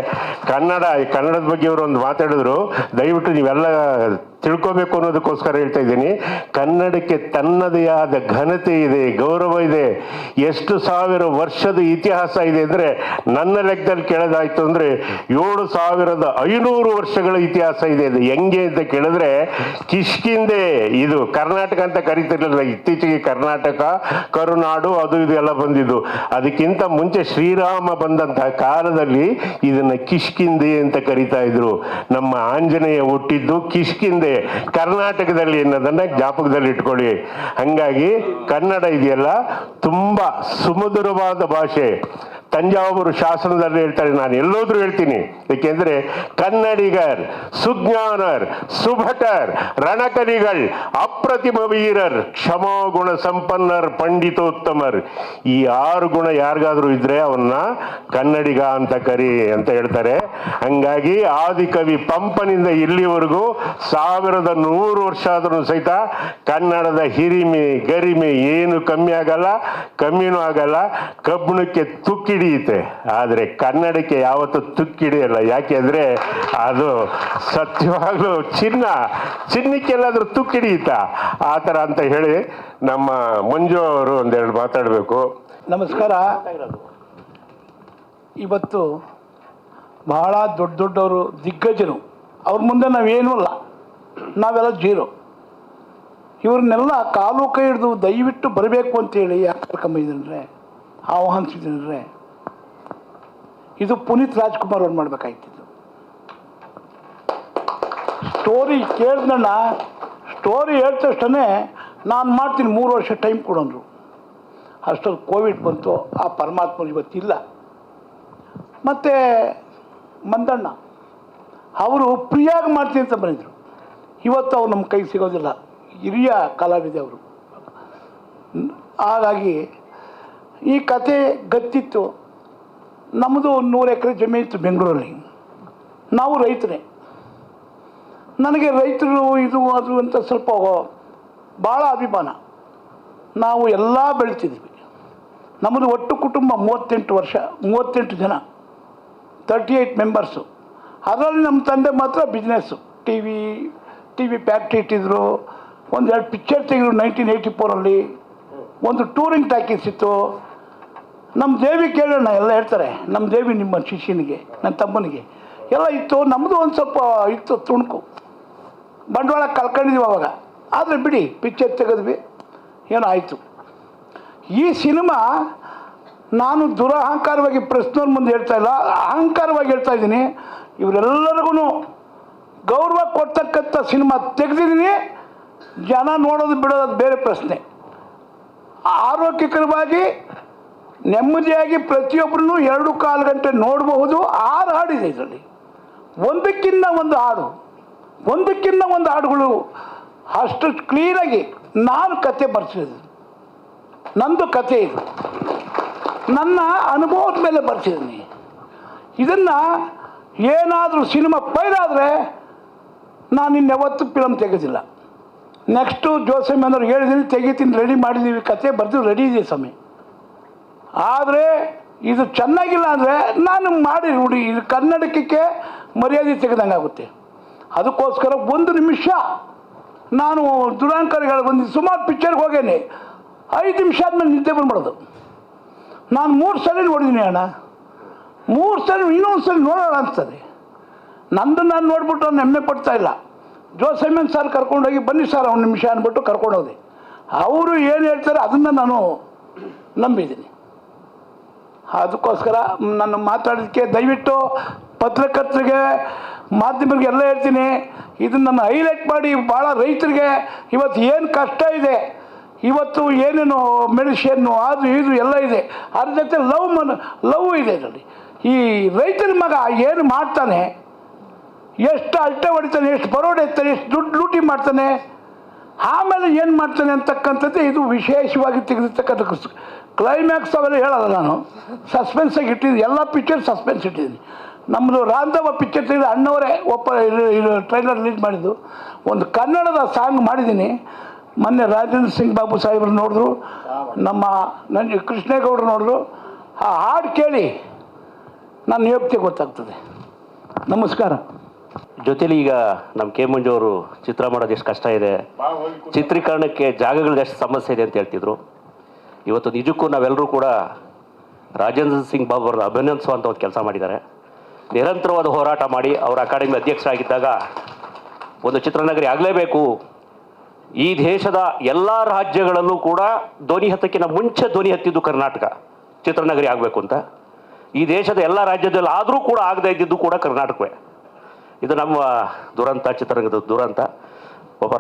ಕನ್ನಡದ ಬಗ್ಗೆ ಇವರು ಒಂದು ಮಾತಾಡಿದ್ರು. ದಯವಿಟ್ಟು ನೀವೆಲ್ಲ ತಿಳ್ಕೋಬೇಕು ಅನ್ನೋದಕ್ಕೋಸ್ಕರ ಹೇಳ್ತಾ ಇದ್ದೀನಿ. ಕನ್ನಡಕ್ಕೆ ತನ್ನದೇ ಆದ ಘನತೆ ಇದೆ, ಗೌರವ ಇದೆ. ಎಷ್ಟು ಸಾವಿರ ವರ್ಷದ ಇತಿಹಾಸ ಇದೆ ಅಂದರೆ, ನನ್ನ ಲೆಕ್ಕದಲ್ಲಿ ಕೇಳೋದಾಯ್ತು ಅಂದರೆ 7500 ವರ್ಷಗಳ ಇತಿಹಾಸ ಇದೆ. ಇದು ಹೆಂಗೆ ಅಂತ ಕೇಳಿದ್ರೆ, ಕಿಷ್ಕಿಂದೆ ಇದು ಕರ್ನಾಟಕ ಅಂತ ಕರಿತಿರ್ಲಿಲ್ಲ. ಇತ್ತೀಚೆಗೆ ಕರ್ನಾಟಕ, ಕರುನಾಡು, ಅದು ಇದು ಎಲ್ಲ ಬಂದಿದ್ದು. ಅದಕ್ಕಿಂತ ಮುಂಚೆ ಶ್ರೀರಾಮ ಬಂದಂತಹ ಕಾಲದಲ್ಲಿ ಇದನ್ನ ಕಿಷ್ಕಿಂದೆ ಅಂತ ಕರಿತಾ ಇದ್ರು. ನಮ್ಮ ಆಂಜನೇಯ ಹುಟ್ಟಿದ್ದು ಕಿಷ್ಕಿಂದೆ, ಕರ್ನಾಟಕದಲ್ಲಿ ಅನ್ನೋದನ್ನ ಜ್ಞಾಪಕದಲ್ಲಿ ಇಟ್ಕೊಳ್ಳಿ. ಹಂಗಾಗಿ ಕನ್ನಡ ಇದೆಯಲ್ಲ ತುಂಬಾ ಸುಮಧುರವಾದ ಭಾಷೆ. ತಂಜಾವೂರು ಶಾಸನದಲ್ಲಿ ಹೇಳ್ತಾರೆ, ನಾನು ಎಲ್ಲೋದ್ರೂ ಹೇಳ್ತೀನಿ. ಏಕೆಂದ್ರೆ ಕನ್ನಡಿಗರ್, ಸುಜ್ಞಾನರ್, ಸುಭಟರ್, ರಣಕಲಿಗಳ್, ಅಪ್ರತಿಮ ವೀರರ್, ಕ್ಷಮಾಗುಣ ಸಂಪನ್ನರ್, ಪಂಡಿತೋತ್ತಮರ್. ಈ 6 ಗುಣ ಯಾರಿಗಾದ್ರೂ ಇದ್ರೆ ಅವನ್ನ ಕನ್ನಡಿಗ ಅಂತ ಕರಿ ಅಂತ ಹೇಳ್ತಾರೆ. ಹಂಗಾಗಿ ಆದಿಕವಿ ಪಂಪನಿಂದ ಇಲ್ಲಿವರೆಗೂ 1100 ವರ್ಷ ಆದ್ರೂ ಸಹಿತ ಕನ್ನಡದ ಹಿರಿಮೆ ಗರಿಮೆ ಏನು ಕಮ್ಮಿ ಆಗಲ್ಲ, ಕಮ್ಮಿನೂ ಆಗಲ್ಲ. ಕಬ್ಬಣಕ್ಕೆ ತುಕ್ಕಿಡಿಯುತ್ತೆ, ಆದರೆ ಕನ್ನಡಕ್ಕೆ ಯಾವತ್ತೂ ತುಕ್ಕಿಡಿಯಲ್ಲ. ಯಾಕೆಂದ್ರೆ ಅದು ಸತ್ಯವಾಗ್ಲೂ ಚಿನ್ನಕ್ಕೆಲ್ಲಾದ್ರೂ ತುಕ್ಕಿಡಿಯುತ್ತ ಆ ಥರ ಅಂತ ಹೇಳಿ ನಮ್ಮ ಮಂಜು ಅವರು 1-2 ಮಾತಾಡಬೇಕು. ನಮಸ್ಕಾರ. ಇವತ್ತು ಬಹಳ ದೊಡ್ಡವರು, ದಿಗ್ಗಜರು, ಅವ್ರ ಮುಂದೆ ನಾವೇನೂ ಅಲ್ಲ, ನಾವೆಲ್ಲ ಜೀರೋ. ಇವ್ರನ್ನೆಲ್ಲ ಕಾಲು ಕೈ ಹಿಡಿದು ದಯವಿಟ್ಟು ಬರಬೇಕು ಅಂತೇಳಿ ಯಾಕೆ ಕರ್ಕೊಂಬಂದಿದ್ರೆ ಆಹ್ವಾನಿಸಿದ್ರೆ ಇದು ಪುನೀತ್ ರಾಜ್ಕುಮಾರ್ ಅವ್ರು ಮಾಡಬೇಕಾಯ್ತಿದ್ದು. ಸ್ಟೋರಿ ಕೇಳಿದಣ್ಣ, ಸ್ಟೋರಿ ಹೇಳಿದ ತಕ್ಷಣ ನಾನು ಮಾಡ್ತೀನಿ 3 ವರ್ಷ ಟೈಮ್ ಕೊಡೋರು. ಅಷ್ಟೊಂದು ಕೋವಿಡ್ ಬಂತು, ಆ ಪರಮಾತ್ಮ ಇವತ್ತಿಲ್ಲ. ಮತ್ತು ಮಂದಣ್ಣ ಅವರು ಫ್ರೀಯಾಗಿ ಮಾಡ್ತೀನಿ ಅಂತ ಬಂದಿದ್ರು. ಇವತ್ತು ಅವ್ರು ನಮ್ಮ ಕೈ ಸಿಗೋದಿಲ್ಲ, ಹಿರಿಯ ಕಲಾವಿದೆ ಅವರು. ಹಾಗಾಗಿ ಈ ಕತೆ ಗತ್ತಿತ್ತು. ನಮ್ಮದು 100 ಎಕರೆ ಜಮೀನಿತ್ತು ಬೆಂಗಳೂರಲ್ಲಿ. ನಾವು ರೈತರೇ. ನನಗೆ ರೈತರು ಇದು ಅದು ಅಂತ ಸ್ವಲ್ಪ ಭಾಳ ಅಭಿಮಾನ. ನಾವು ಎಲ್ಲ ಬೆಳಿತಿದ್ವಿ. ನಮ್ಮದು ಒಟ್ಟು ಕುಟುಂಬ 38 ಜನ, 38 ಮೆಂಬರ್ಸು. ಅದರಲ್ಲಿ ನಮ್ಮ ತಂದೆ ಮಾತ್ರ ಬಿಸ್ನೆಸ್ಸು. ಟಿ ವಿ ಫ್ಯಾಕ್ಟ್ರಿ ಇಟ್ಟಿದ್ರು, 1-2 ಪಿಕ್ಚರ್ ತೆಗೆದ್ರು 1984 ಒಂದು ಟೂರಿಂಗ್ ಟಾಕೀಸ್ ಇತ್ತು. ನಮ್ಮ ದೇವಿ ಕೇಳೋಣ, ಎಲ್ಲ ಹೇಳ್ತಾರೆ ನಮ್ಮ ದೇವಿ ನಿಮ್ಮ ಶಿಷ್ಯನಿಗೆ, ನನ್ನ ತಮ್ಮನಿಗೆ ಎಲ್ಲ ಇತ್ತು. ನಮ್ಮದು ಒಂದು ಸ್ವಲ್ಪ ಇತ್ತು ತುಣುಕು, ಬಂಡವಾಳ ಕಳ್ಕೊಂಡಿದ್ವಿ ಅವಾಗ. ಆದರೆ ಬಿಡಿ, ಪಿಕ್ಚರ್ ತೆಗೆದ್ವಿ, ಏನೋ ಆಯಿತು. ಈ ಸಿನಿಮಾ ನಾನು ದುರಹಂಕಾರವಾಗಿ ಪ್ರೆಸ್ನವ್ರ ಮುಂದೆ ಹೇಳ್ತಾ ಇಲ್ಲ, ಅಹಂಕಾರವಾಗಿ ಹೇಳ್ತಾ ಇದ್ದೀನಿ. ಇವರೆಲ್ಲರಿಗೂ ಗೌರವ ಕೊಡ್ತಕ್ಕಂಥ ಸಿನಿಮಾ ತೆಗೆದಿದ್ದೀನಿ. ಜನ ನೋಡೋದು ಬಿಡೋದು ಬೇರೆ ಪ್ರಶ್ನೆ. ಆರೋಗ್ಯಕರವಾಗಿ ನೆಮ್ಮದಿಯಾಗಿ ಪ್ರತಿಯೊಬ್ಬರೂ 2-1/4 ಗಂಟೆ ನೋಡಬಹುದು. 6 ಹಾಡಿದೆ ಇದರಲ್ಲಿ, ಒಂದಕ್ಕಿಂತ ಒಂದು ಹಾಡುಗಳು ಅಷ್ಟು ಕ್ಲೀನಾಗಿ. ನಾನು ಕತೆ ಬರ್ಸಿದ್ದು, ನಂದು ಕತೆ ಇದು, ನನ್ನ ಅನುಭವದ ಮೇಲೆ ಬರ್ಸಿದ್ದೀನಿ. ಇದನ್ನು ಏನಾದರೂ ಸಿನಿಮಾ ಪೈಲಾದರೆ ನಾನು ಇನ್ಯಾವತ್ತೂ ಫಿಲಮ್ ತೆಗೆದಿಲ್ಲ. ನೆಕ್ಸ್ಟು ಜೋಸೆಮ್ ಅನ್ನೋರು ಹೇಳಿದ್ದೀನಿ, ತೆಗಿತೀನಿ, ರೆಡಿ ಮಾಡಿದ್ದೀವಿ, ಕತೆ ಬರೆದು ರೆಡಿ ಇದೆ ಸಮಯ. ಆದರೆ ಇದು ಚೆನ್ನಾಗಿಲ್ಲ ಅಂದರೆ ನಾನು ಮಾಡಿ ರೂಢಿ, ಇದು ಕನ್ನಡಕ್ಕೆ ಮರ್ಯಾದೆ ತೆಗೆದಂಗಾಗುತ್ತೆ. ಅದಕ್ಕೋಸ್ಕರ 1 ನಿಮಿಷ ನಾನು ದುರಾಂಕಾರಿಗಳು ಬಂದು ಸುಮಾರು ಪಿಕ್ಚರ್ಗೆ ಹೋಗೇನೆ, 5 ನಿಮಿಷ ಆದಮೇಲೆ ನಿದ್ದೆ ಬಂದ್ಬಿಡೋದು. ನಾನು 3 ಸಲ ನೋಡಿದ್ದೀನಿ ಅಣ್ಣ, 3 ಸಲ ಇನ್ನೊಂದು ಸಲ ನೋಡೋಣ ಅನಿಸ್ತದೆ. ನಂದು ನಾನು ನೋಡ್ಬಿಟ್ಟು ನಾನು ಹೆಮ್ಮೆ ಪಡ್ತಾ ಇಲ್ಲ. ಜೋಸೆಮನ್ ಸರ್ ಕರ್ಕೊಂಡೋಗಿ ಬನ್ನಿ ಸರ್ 1 ನಿಮಿಷ ಅಂದ್ಬಿಟ್ಟು ಕರ್ಕೊಂಡೋದೆ. ಅವರು ಏನು ಹೇಳ್ತಾರೆ ಅದನ್ನು ನಾನು ನಂಬಿದ್ದೀನಿ. ಅದಕ್ಕೋಸ್ಕರ ನಾನು ಮಾತಾಡೋದಕ್ಕೆ ದಯವಿಟ್ಟು ಪತ್ರಕರ್ತರಿಗೆ, ಮಾಧ್ಯಮರಿಗೆ ಎಲ್ಲ ಹೇಳ್ತೀನಿ, ಇದನ್ನು ನಾನು ಹೈಲೈಟ್ ಮಾಡಿ. ಭಾಳ ರೈತರಿಗೆ ಇವತ್ತು ಏನು ಕಷ್ಟ ಇದೆ, ಇವತ್ತು ಏನೇನು ಮೆಡಿಷನ್ನು ಅದು ಇದು ಎಲ್ಲ ಇದೆ. ಅದ್ರ ಜೊತೆ ಲವ್ ಇದೆ ಇದರಲ್ಲಿ. ಈ ರೈತರ ಮಗ ಏನು ಮಾಡ್ತಾನೆ, ಎಷ್ಟು ಅಲ್ಟೆ ಹೊಡಿತಾನೆ, ಎಷ್ಟು ಬರೋಡೆ ಇರ್ತಾನೆ, ಎಷ್ಟು ದುಡ್ಡು ಲೂಟಿ ಮಾಡ್ತಾನೆ, ಆಮೇಲೆ ಏನು ಮಾಡ್ತಾನೆ ಅಂತಕ್ಕಂಥದ್ದು ಇದು ವಿಶೇಷವಾಗಿ ತೆಗೆದಿರ್ತಕ್ಕಂಥ ಕ್ಲೈಮ್ಯಾಕ್ಸ್ ಅವೆಲ್ಲ ಹೇಳೋಲ್ಲ. ನಾನು ಸಸ್ಪೆನ್ಸಾಗಿ ಇಟ್ಟಿದ್ದೀನಿ, ಎಲ್ಲ ಪಿಕ್ಚರ್ ಸಸ್ಪೆನ್ಸ್ ಇಟ್ಟಿದ್ದೀನಿ. ನಮ್ಮದು ರಾಂಧವ ಪಿಕ್ಚರ್ ತೆಗೆದು ಅಣ್ಣವರೇ ಟ್ರೈಲರ್ ರಿಲೀಸ್ ಮಾಡಿದ್ದು. ಒಂದು ಕನ್ನಡದ ಸಾಂಗ್ ಮಾಡಿದ್ದೀನಿ. ಮೊನ್ನೆ ರಾಜೇಂದ್ರ ಸಿಂಗ್ ಬಾಬು ಸಾಹೇಬ್ರು ನೋಡಿದ್ರು, ನನ್ನ ಕೃಷ್ಣೇಗೌಡರು ನೋಡಿದ್ರು. ಆ ಹಾಡು ಕೇಳಿ ನನ್ನ ಯೋಗ್ಯತೆ ಗೊತ್ತಾಗ್ತದೆ. ನಮಸ್ಕಾರ. ಜೊತೆಲಿ ಈಗ ನಮ್ಮ ಕೆ ಮಂಜು ಅವರು ಚಿತ್ರ ಮಾಡೋದು ಎಷ್ಟು ಕಷ್ಟ ಇದೆ, ಚಿತ್ರೀಕರಣಕ್ಕೆ ಜಾಗಗಳಿಗೆ ಎಷ್ಟು ಸಮಸ್ಯೆ ಇದೆ ಅಂತ ಹೇಳ್ತಿದ್ರು. ಇವತ್ತು ನಿಜಕ್ಕೂ ನಾವೆಲ್ಲರೂ ಕೂಡ ರಾಜೇಂದ್ರ ಸಿಂಗ್ ಬಾಬು ಅವರನ್ನು ಅಭಿನಂದಿಸುವಂಥ ಒಂದು ಕೆಲಸ ಮಾಡಿದ್ದಾರೆ. ನಿರಂತರವಾದ ಹೋರಾಟ ಮಾಡಿ ಅವರ ಅಕಾಡೆಮಿ ಅಧ್ಯಕ್ಷರಾಗಿದ್ದಾಗ ಒಂದು ಚಿತ್ರನಗರಿ ಆಗಲೇಬೇಕು, ಈ ದೇಶದ ಎಲ್ಲ ರಾಜ್ಯಗಳಲ್ಲೂ ಕೂಡ ಧ್ವನಿ ಹತ್ತಕ್ಕಿಂತ ಮುಂಚೆ ಧ್ವನಿ ಹತ್ತಿದ್ದು ಕರ್ನಾಟಕ ಚಿತ್ರನಗರಿ ಆಗಬೇಕು ಅಂತ. ಈ ದೇಶದ ಎಲ್ಲ ರಾಜ್ಯದಲ್ಲಿ ಆದರೂ ಕೂಡ ಆಗದೇ ಇದ್ದಿದ್ದು ಕೂಡ ಕರ್ನಾಟಕವೇ. ಇದು ನಮ್ಮ ದುರಂತ, ಚಿತ್ರರಂಗದ ದುರಂತ. ಒಬ್ಬ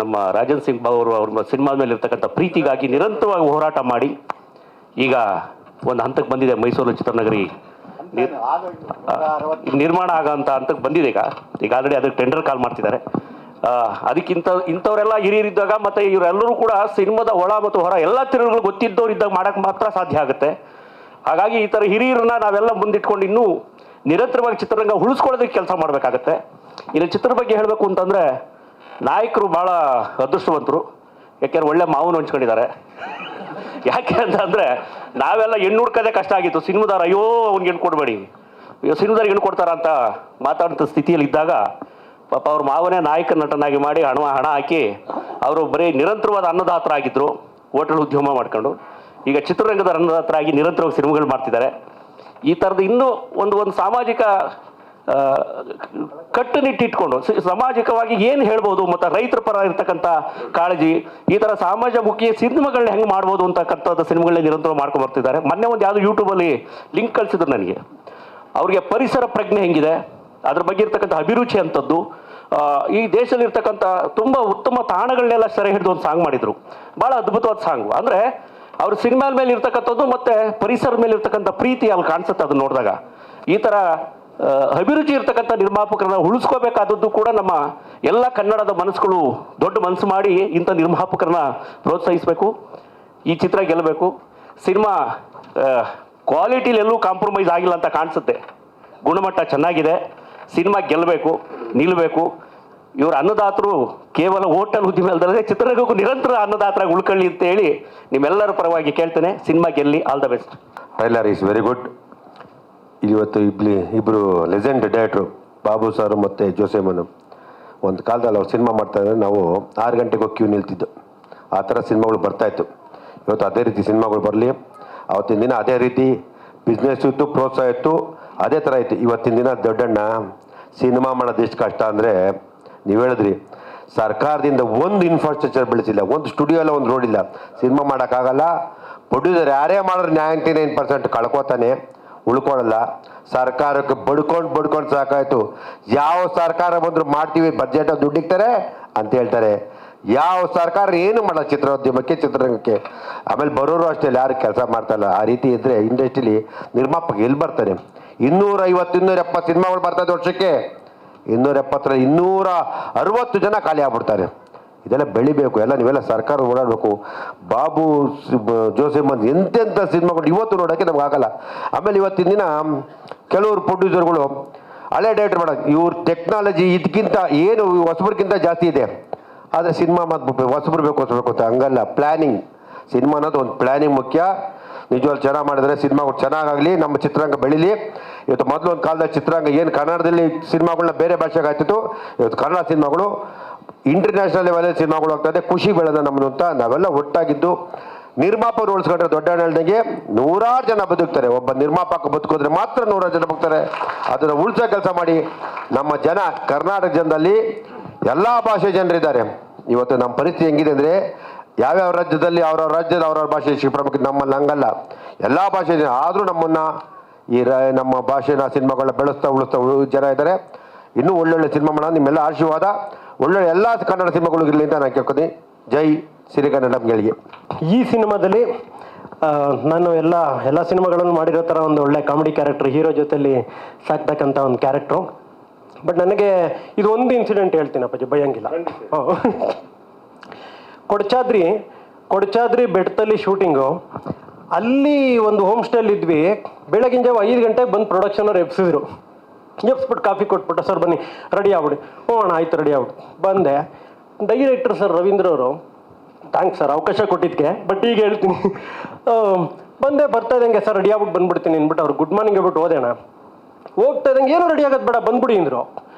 ನಮ್ಮ ರಾಜೇಂದ್ರ ಸಿಂಗ್ ಬಾಬು ಅವರು ಅವ್ರ ಸಿನಿಮಾ ಮೇಲೆ ಇರ್ತಕ್ಕಂಥ ಪ್ರೀತಿಗಾಗಿ ನಿರಂತರವಾಗಿ ಹೋರಾಟ ಮಾಡಿ ಈಗ ಒಂದು ಹಂತಕ್ಕೆ ಬಂದಿದೆ. ಮೈಸೂರು ಚಿತ್ರನಗರಿ ನಿರ್ಮಾಣ ಆಗೋಂಥ ಹಂತಕ್ಕೆ ಬಂದಿದೆ. ಈಗ ಆಲ್ರೆಡಿ ಅದಕ್ಕೆ ಟೆಂಡರ್ ಕಾಲ್ ಮಾಡ್ತಿದ್ದಾರೆ. ಇಂಥವರೆಲ್ಲ ಹಿರಿಯರಿದ್ದಾಗ ಮತ್ತು ಇವರೆಲ್ಲರೂ ಕೂಡ ಸಿನಿಮಾದ ಒಳ ಮತ್ತು ಹೊರ ಎಲ್ಲ ತಿರುಗಳು ಗೊತ್ತಿದ್ದವ್ರು ಇದ್ದಾಗ ಮಾಡೋಕ್ಕೆ ಮಾತ್ರ ಸಾಧ್ಯ ಆಗುತ್ತೆ. ಹಾಗಾಗಿ ಈ ಥರ ಹಿರಿಯರನ್ನ ನಾವೆಲ್ಲ ಮುಂದಿಟ್ಕೊಂಡು ಇನ್ನೂ ನಿರಂತರವಾಗಿ ಚಿತ್ರರಂಗ ಉಳಿಸ್ಕೊಳ್ಳೋದಕ್ಕೆ ಕೆಲಸ ಮಾಡಬೇಕಾಗತ್ತೆ. ಇನ್ನು ಚಿತ್ರ ಬಗ್ಗೆ ಹೇಳಬೇಕು ಅಂತಂದರೆ ನಾಯಕರು ಭಾಳ ಅದೃಷ್ಟವಂತರು. ಯಾಕೆಂದ್ರೆ ಒಳ್ಳೆ ಮಾವನು ಹಂಚ್ಕೊಂಡಿದ್ದಾರೆ. ಯಾಕೆ ಅಂತಂದರೆ ನಾವೆಲ್ಲ ಹೆಣ್ಣು ಹುಡ್ಕೋದೇ ಕಷ್ಟ ಆಗಿತ್ತು. ಸಿನಿಮಾದಾರ ಅಯ್ಯೋ ಅವ್ನಿಗೆ ಹೆಣ್ಣು ಕೊಡಬೇಡಿ, ಸಿನಿಮಾದಾರಿಗೆ ಹೆಣ್ಣು ಕೊಡ್ತಾರ ಅಂತ ಮಾತಾಡೋ ಸ್ಥಿತಿಯಲ್ಲಿ ಇದ್ದಾಗ ಪಾಪ ಅವ್ರ ಮಾವನೇ ನಾಯಕ ನಟನಾಗಿ ಮಾಡಿ ಹಣ ಹಾಕಿ ಅವರು ಬರೀ ನಿರಂತರವಾದ ಅನ್ನದಾತರಾಗಿದ್ದರು. ಹೋಟೆಲ್ ಉದ್ಯಮ ಮಾಡ್ಕೊಂಡು ಈಗ ಚಿತ್ರರಂಗದ ಅನ್ನದಾತರಾಗಿ ನಿರಂತರವಾಗಿ ಸಿನಿಮಾಗಳು ಮಾಡ್ತಿದ್ದಾರೆ. ಈ ಥರದ ಇನ್ನೂ ಒಂದು ಸಾಮಾಜಿಕ ಕಟ್ಟುನಿಟ್ಟಿಟ್ಕೊಂಡು ಸಾಮಾಜಿಕವಾಗಿ ಏನು ಹೇಳ್ಬೋದು ಮತ್ತು ರೈತರ ಪರ ಇರ್ತಕ್ಕಂಥ ಕಾಳಜಿ, ಈ ಥರ ಸಮಾಜಮುಖಿ ಸಿನಿಮಾಗಳನ್ನ ಹೆಂಗೆ ಮಾಡ್ಬೋದು ಅಂತಕ್ಕಂಥದ್ದು ಸಿನಿಮಾಗಳನ್ನ ನಿರಂತರ ಮಾಡ್ಕೊಂಡು ಬರ್ತಿದ್ದಾರೆ. ಮೊನ್ನೆ ಒಂದು ಯಾವುದೋ ಯೂಟ್ಯೂಬಲ್ಲಿ ಲಿಂಕ್ ಕಳಿಸಿದ್ರು ನನಗೆ. ಅವ್ರಿಗೆ ಪರಿಸರ ಪ್ರಜ್ಞೆ ಹೆಂಗಿದೆ, ಅದ್ರ ಬಗ್ಗೆ ಇರ್ತಕ್ಕಂಥ ಅಭಿರುಚಿ ಅಂಥದ್ದು, ಈ ದೇಶದಲ್ಲಿರ್ತಕ್ಕಂಥ ತುಂಬ ಉತ್ತಮ ತಾಣಗಳನ್ನೆಲ್ಲ ಸೆರೆ ಹಿಡಿದು ಒಂದು ಸಾಂಗ್ ಮಾಡಿದರು. ಭಾಳ ಅದ್ಭುತವಾದ ಸಾಂಗು. ಅಂದರೆ ಅವ್ರ ಸಿನಿಮಾದ ಮೇಲೆ ಇರ್ತಕ್ಕಂಥದ್ದು ಮತ್ತು ಪರಿಸರದ ಮೇಲೆ ಇರ್ತಕ್ಕಂಥ ಪ್ರೀತಿ ಅಲ್ಲಿ ಕಾಣಿಸುತ್ತೆ ಅದನ್ನು ನೋಡಿದಾಗ. ಈ ಥರ ಅಭಿರುಚಿ ಇರ್ತಕ್ಕಂಥ ನಿರ್ಮಾಪಕರನ್ನ ಉಳಿಸ್ಕೋಬೇಕಾದದ್ದು ಕೂಡ ನಮ್ಮ ಎಲ್ಲ ಕನ್ನಡದ ಮನಸ್ಸುಗಳು ದೊಡ್ಡ ಮನಸ್ಸು ಮಾಡಿ ಇಂಥ ನಿರ್ಮಾಪಕರನ್ನ ಪ್ರೋತ್ಸಾಹಿಸಬೇಕು. ಈ ಚಿತ್ರ ಗೆಲ್ಲಬೇಕು. ಸಿನಿಮಾ ಕ್ವಾಲಿಟಿಲಿ ಎಲ್ಲೂ ಕಾಂಪ್ರಮೈಸ್ ಆಗಿಲ್ಲ ಅಂತ ಕಾಣಿಸುತ್ತೆ. ಗುಣಮಟ್ಟ ಚೆನ್ನಾಗಿದೆ. ಸಿನಿಮಾ ಗೆಲ್ಲಬೇಕು, ನಿಲ್ಲಬೇಕು. ಇವರು ಅನ್ನದಾತರು ಕೇವಲ ಹೋಟೆಲ್ ಉದ್ಯಮ ಅಲ್ಲದೆ ಚಿತ್ರರಂಗಕ್ಕೂ ನಿರಂತರ ಅನ್ನದಾತರಾಗಿ ಉಳ್ಕೊಳ್ಳಿ ಅಂತ ಹೇಳಿ ನಿಮ್ಮೆಲ್ಲರ ಪರವಾಗಿ ಕೇಳ್ತೇನೆ. ಸಿನಿಮಾ ಗೆಲ್ಲಿ. All the best. Trailer is very good. ಇವತ್ತು ಇಬ್ಬರು ಲೆಜೆಂಡ್ ಡೈರೆಕ್ಟ್ರು ಬಾಬು ಸರ್ ಮತ್ತು ಜೋಸೆಮನು. ಒಂದು ಕಾಲದಲ್ಲಿ ಅವ್ರು ಸಿನಿಮಾ ಮಾಡ್ತಾಯಿದ್ರೆ ನಾವು 6 ಗಂಟೆಗೆ ಹೋಗಿ ಕ್ಯೂ ನಿಲ್ತಿದ್ದು. ಆ ಥರ ಸಿನಿಮಾಗಳು ಬರ್ತಾಯಿತ್ತು. ಇವತ್ತು ಅದೇ ರೀತಿ ಸಿನಿಮಾಗಳು ಬರಲಿ. ಅವತ್ತಿನ ದಿನ ಅದೇ ರೀತಿ ಬಿಸ್ನೆಸ್ ಇತ್ತು, ಪ್ರೋತ್ಸಾಹ ಇತ್ತು, ಅದೇ ಥರ ಇತ್ತು. ಇವತ್ತಿನ ದಿನ ದೊಡ್ಡಣ್ಣ ಸಿನಿಮಾ ಮಾಡೋದು ಎಷ್ಟು ಕಷ್ಟ ಅಂದರೆ, ನೀವು ಹೇಳಿದ್ರಿ ಸರ್ಕಾರದಿಂದ ಒಂದು ಇನ್ಫ್ರಾಸ್ಟ್ರಕ್ಚರ್ ಬೆಳೆಸಿಲ್ಲ, ಒಂದು ಸ್ಟುಡಿಯೋ ಇಲ್ಲ, ಒಂದು ರೋಡ್ ಇಲ್ಲ. ಸಿನಿಮಾ ಮಾಡೋಕ್ಕಾಗಲ್ಲ. ಪ್ರೊಡ್ಯೂಸರ್ ಯಾರೇ ಮಾಡಿದ್ರೆ 99% ಕಳ್ಕೊತಾನೆ, ಉಳ್ಕೊಳ್ಳಲ್ಲ. ಸರ್ಕಾರಕ್ಕೆ ಬಡ್ಕೊಂಡು ಸಾಕಾಯಿತು. ಯಾವ ಸರ್ಕಾರ ಬಂದರೂ ಮಾಡ್ತೀವಿ, ಬಜೆಟ್ ದುಡ್ಡಿಕ್ತಾರೆ ಅಂತ ಹೇಳ್ತಾರೆ. ಯಾವ ಸರ್ಕಾರ ಏನು ಮಾಡಲ್ಲ ಚಿತ್ರೋದ್ಯಮಕ್ಕೆ, ಚಿತ್ರರಂಗಕ್ಕೆ. ಆಮೇಲೆ ಬರೋರು ಅಷ್ಟೇ ಯಾರು ಕೆಲಸ ಮಾಡ್ತಾಯಿಲ್ಲ. ಆ ರೀತಿ ಇದ್ದರೆ ಇಂಡಸ್ಟ್ರಿಲಿ ನಿರ್ಮಾಪಕ ಎಲ್ಲಿ ಬರ್ತಾನೆ? 250, 270 ಸಿನಿಮಾಗಳು ಬರ್ತಾಯಿದೆ ವರ್ಷಕ್ಕೆ. 270 260 ಜನ ಖಾಲಿ ಆಗ್ಬಿಡ್ತಾರೆ. ಇದೆಲ್ಲ ಬೆಳಿಬೇಕು. ಎಲ್ಲ ನೀವೆಲ್ಲ ಸರ್ಕಾರ ಓಡಾಡಬೇಕು. ಬಾಬು ಜೋಸೆಮನ್ ಎಂತೆಂಥ ಸಿನಿಮಾಗಳು ಇವತ್ತು ನೋಡೋಕ್ಕೆ ನಮ್ಗೆ ಆಗಲ್ಲ. ಆಮೇಲೆ ಇವತ್ತಿನ ದಿನ ಕೆಲವರು ಪ್ರೊಡ್ಯೂಸರ್ಗಳು ಹಳೆ ಡೈರೆಕ್ಟರ್ ಮಾಡೋದು, ಇವ್ರ ಟೆಕ್ನಾಲಜಿ ಇದಕ್ಕಿಂತ ಏನು ಹೊಸಬ್ರಿಗಿಂತ ಜಾಸ್ತಿ ಇದೆ. ಆದರೆ ಸಿನಿಮಾ ಮತ್ತು ಹೊಸಬ್ರು ಬೇಕು ಅಂತ ಹಂಗಲ್ಲ. ಪ್ಲ್ಯಾನಿಂಗ್, ಸಿನಿಮಾ ಅನ್ನೋದು ಒಂದು ಪ್ಲ್ಯಾನಿಂಗ್ ಮುಖ್ಯ. ನಿಜವಾಗ್ಲೂ ಚೆನ್ನಾಗಿ ಮಾಡಿದ್ರೆ ಸಿನಿಮಾಗಳು ಚೆನ್ನಾಗಾಗಲಿ, ನಮ್ಮ ಚಿತ್ರರಂಗ ಬೆಳೀಲಿ. ಇವತ್ತು ಮೊದಲು ಒಂದು ಕಾಲದಲ್ಲಿ ಚಿತ್ರರಂಗ ಏನು ಕನ್ನಡದಲ್ಲಿ ಸಿನಿಮಾಗಳನ್ನ ಬೇರೆ ಭಾಷೆಗೆ ಆಗ್ತಿತ್ತು, ಇವತ್ತು ಕನ್ನಡ ಸಿನಿಮಾಗಳು ಇಂಟರ್ನ್ಯಾಷನಲ್ ಲೆವೆಲಲ್ಲಿ ಸಿನಿಮಾಗಳು ಆಗ್ತದೆ. ಖುಷಿ ಬೆಳೆದ ನಮ್ಮದು ಅಂತ ನಾವೆಲ್ಲ ಒಟ್ಟಾಗಿದ್ದು ನಿರ್ಮಾಪಕರು ಉಳಿಸ್ಕೊಂಡ್ರೆ ದೊಡ್ಡ ಹೇಳ್ದಂಗೆ 100 ಜನ ಬದುಕ್ತಾರೆ. ಒಬ್ಬ ನಿರ್ಮಾಪಕ ಬದುಕಿದ್ರೆ ಮಾತ್ರ 100 ಜನ ಬದುಕ್ತಾರೆ. ಅದನ್ನು ಉಳಿಸೋ ಕೆಲಸ ಮಾಡಿ. ನಮ್ಮ ಜನ ಕರ್ನಾಟಕ ಜನದಲ್ಲಿ ಎಲ್ಲ ಭಾಷೆ ಜನರಿದ್ದಾರೆ. ಇವತ್ತು ನಮ್ಮ ಪರಿಸ್ಥಿತಿ ಹೆಂಗಿದೆ ಅಂದರೆ, ಯಾವ್ಯಾವ ರಾಜ್ಯದಲ್ಲಿ ಅವ್ರವ್ರ ರಾಜ್ಯದ ಅವ್ರವ್ರ ಭಾಷೆ ಪ್ರಮುಖ. ನಮ್ಮಲ್ಲಿ ಹಂಗಲ್ಲ, ಎಲ್ಲ ಭಾಷೆ ಜನ. ಆದರೂ ನಮ್ಮನ್ನು ನಮ್ಮ ಭಾಷೆನ ಸಿನಿಮಾಗಳನ್ನ ಬೆಳೆಸ್ತಾ ಉಳಿಸ್ತಾ ಜನ ಇದ್ದಾರೆ. ಇನ್ನೂ ಒಳ್ಳೊಳ್ಳೆ ಸಿನಿಮಾ ಮಾಡೋಣ. ನಿಮ್ಮೆಲ್ಲ ಆಶೀರ್ವಾದ ಒಳ್ಳೊಳ್ಳೆ ಎಲ್ಲ ಕನ್ನಡ ಸಿನಿಮಾಗಳು ಇರಲಿ ಅಂತ ನಾನು ಕೇಳ್ಕೊತೀನಿ. ಜೈ ಸಿರಿಗನ್ನಡಂಗಳಿಗೆ. ಈ ಸಿನಿಮಾದಲ್ಲಿ ನಾನು ಎಲ್ಲ ಸಿನಿಮಾಗಳನ್ನು ಮಾಡಿರೋ ಥರ ಒಂದು ಒಳ್ಳೆ ಕಾಮಿಡಿ ಕ್ಯಾರೆಕ್ಟರ್, ಹೀರೋ ಜೊತೆಲಿ ಸಾಕ್ತಕ್ಕಂಥ ಒಂದು ಕ್ಯಾರೆಕ್ಟ್ರು. ಬಟ್ ನನಗೆ ಇದು ಒಂದು ಇನ್ಸಿಡೆಂಟ್ ಹೇಳ್ತೀನಿ ಅಪ್ಪಾಜಿ, ಭಯಂಗಿಲ್ಲ. ಕೊಡಚಾದ್ರಿ ಬೆಟ್ಟದಲ್ಲಿ ಶೂಟಿಂಗು. ಅಲ್ಲಿ ಒಂದು ಹೋಮ್ ಸ್ಟೇಲಿ ಇದ್ವಿ. ಬೆಳಗಿನ ಜಾವ 5 ಗಂಟೆಗೆ ಬಂದು ಪ್ರೊಡಕ್ಷನ್ ಅವ್ರು ಎಬ್ಸ್ಬಿಟ್ಟು ಕಾಫಿ ಕೊಟ್ಬಿಟ್ಟು, ಸರ್ ಬನ್ನಿ ರೆಡಿ ಆಗ್ಬಿಡಿ. ಹ್ಞೂ ಅಣ್ಣ ಆಯ್ತು ರೆಡಿ ಆಗ್ಬಿಟ್ಟು ಬಂದೆ. ಡೈರೆಕ್ಟರ್ ಸರ್ ರವೀಂದ್ರ ಅವರು, ಥ್ಯಾಂಕ್ಸ್ ಸರ್ ಅವಕಾಶ ಕೊಟ್ಟಿದ್ದಕ್ಕೆ. ಬಟ್ ಈಗ ಹೇಳ್ತೀನಿ, ಬಂದೆ. ಬರ್ತಾ ಇದ್ದಂಗೆ ಸರ್ ರೆಡಿ ಆಗ್ಬಿಟ್ಟು ಬಂದ್ಬಿಡ್ತೀನಿ ಅಂದ್ಬಿಟ್ಟು ಅವ್ರು ಗುಡ್ ಮಾರ್ನಿಂಗ್ ಹೇಳ್ಬಿಟ್ಟು ಹೋದೇಣ. ಹೋಗ್ತಾ ಇದ್ದಂಗೆ ಏನೂ ರೆಡಿ ಆಗೋದು ಬೇಡ ಬಂದ್ಬಿಡಿ ಅಂದರು.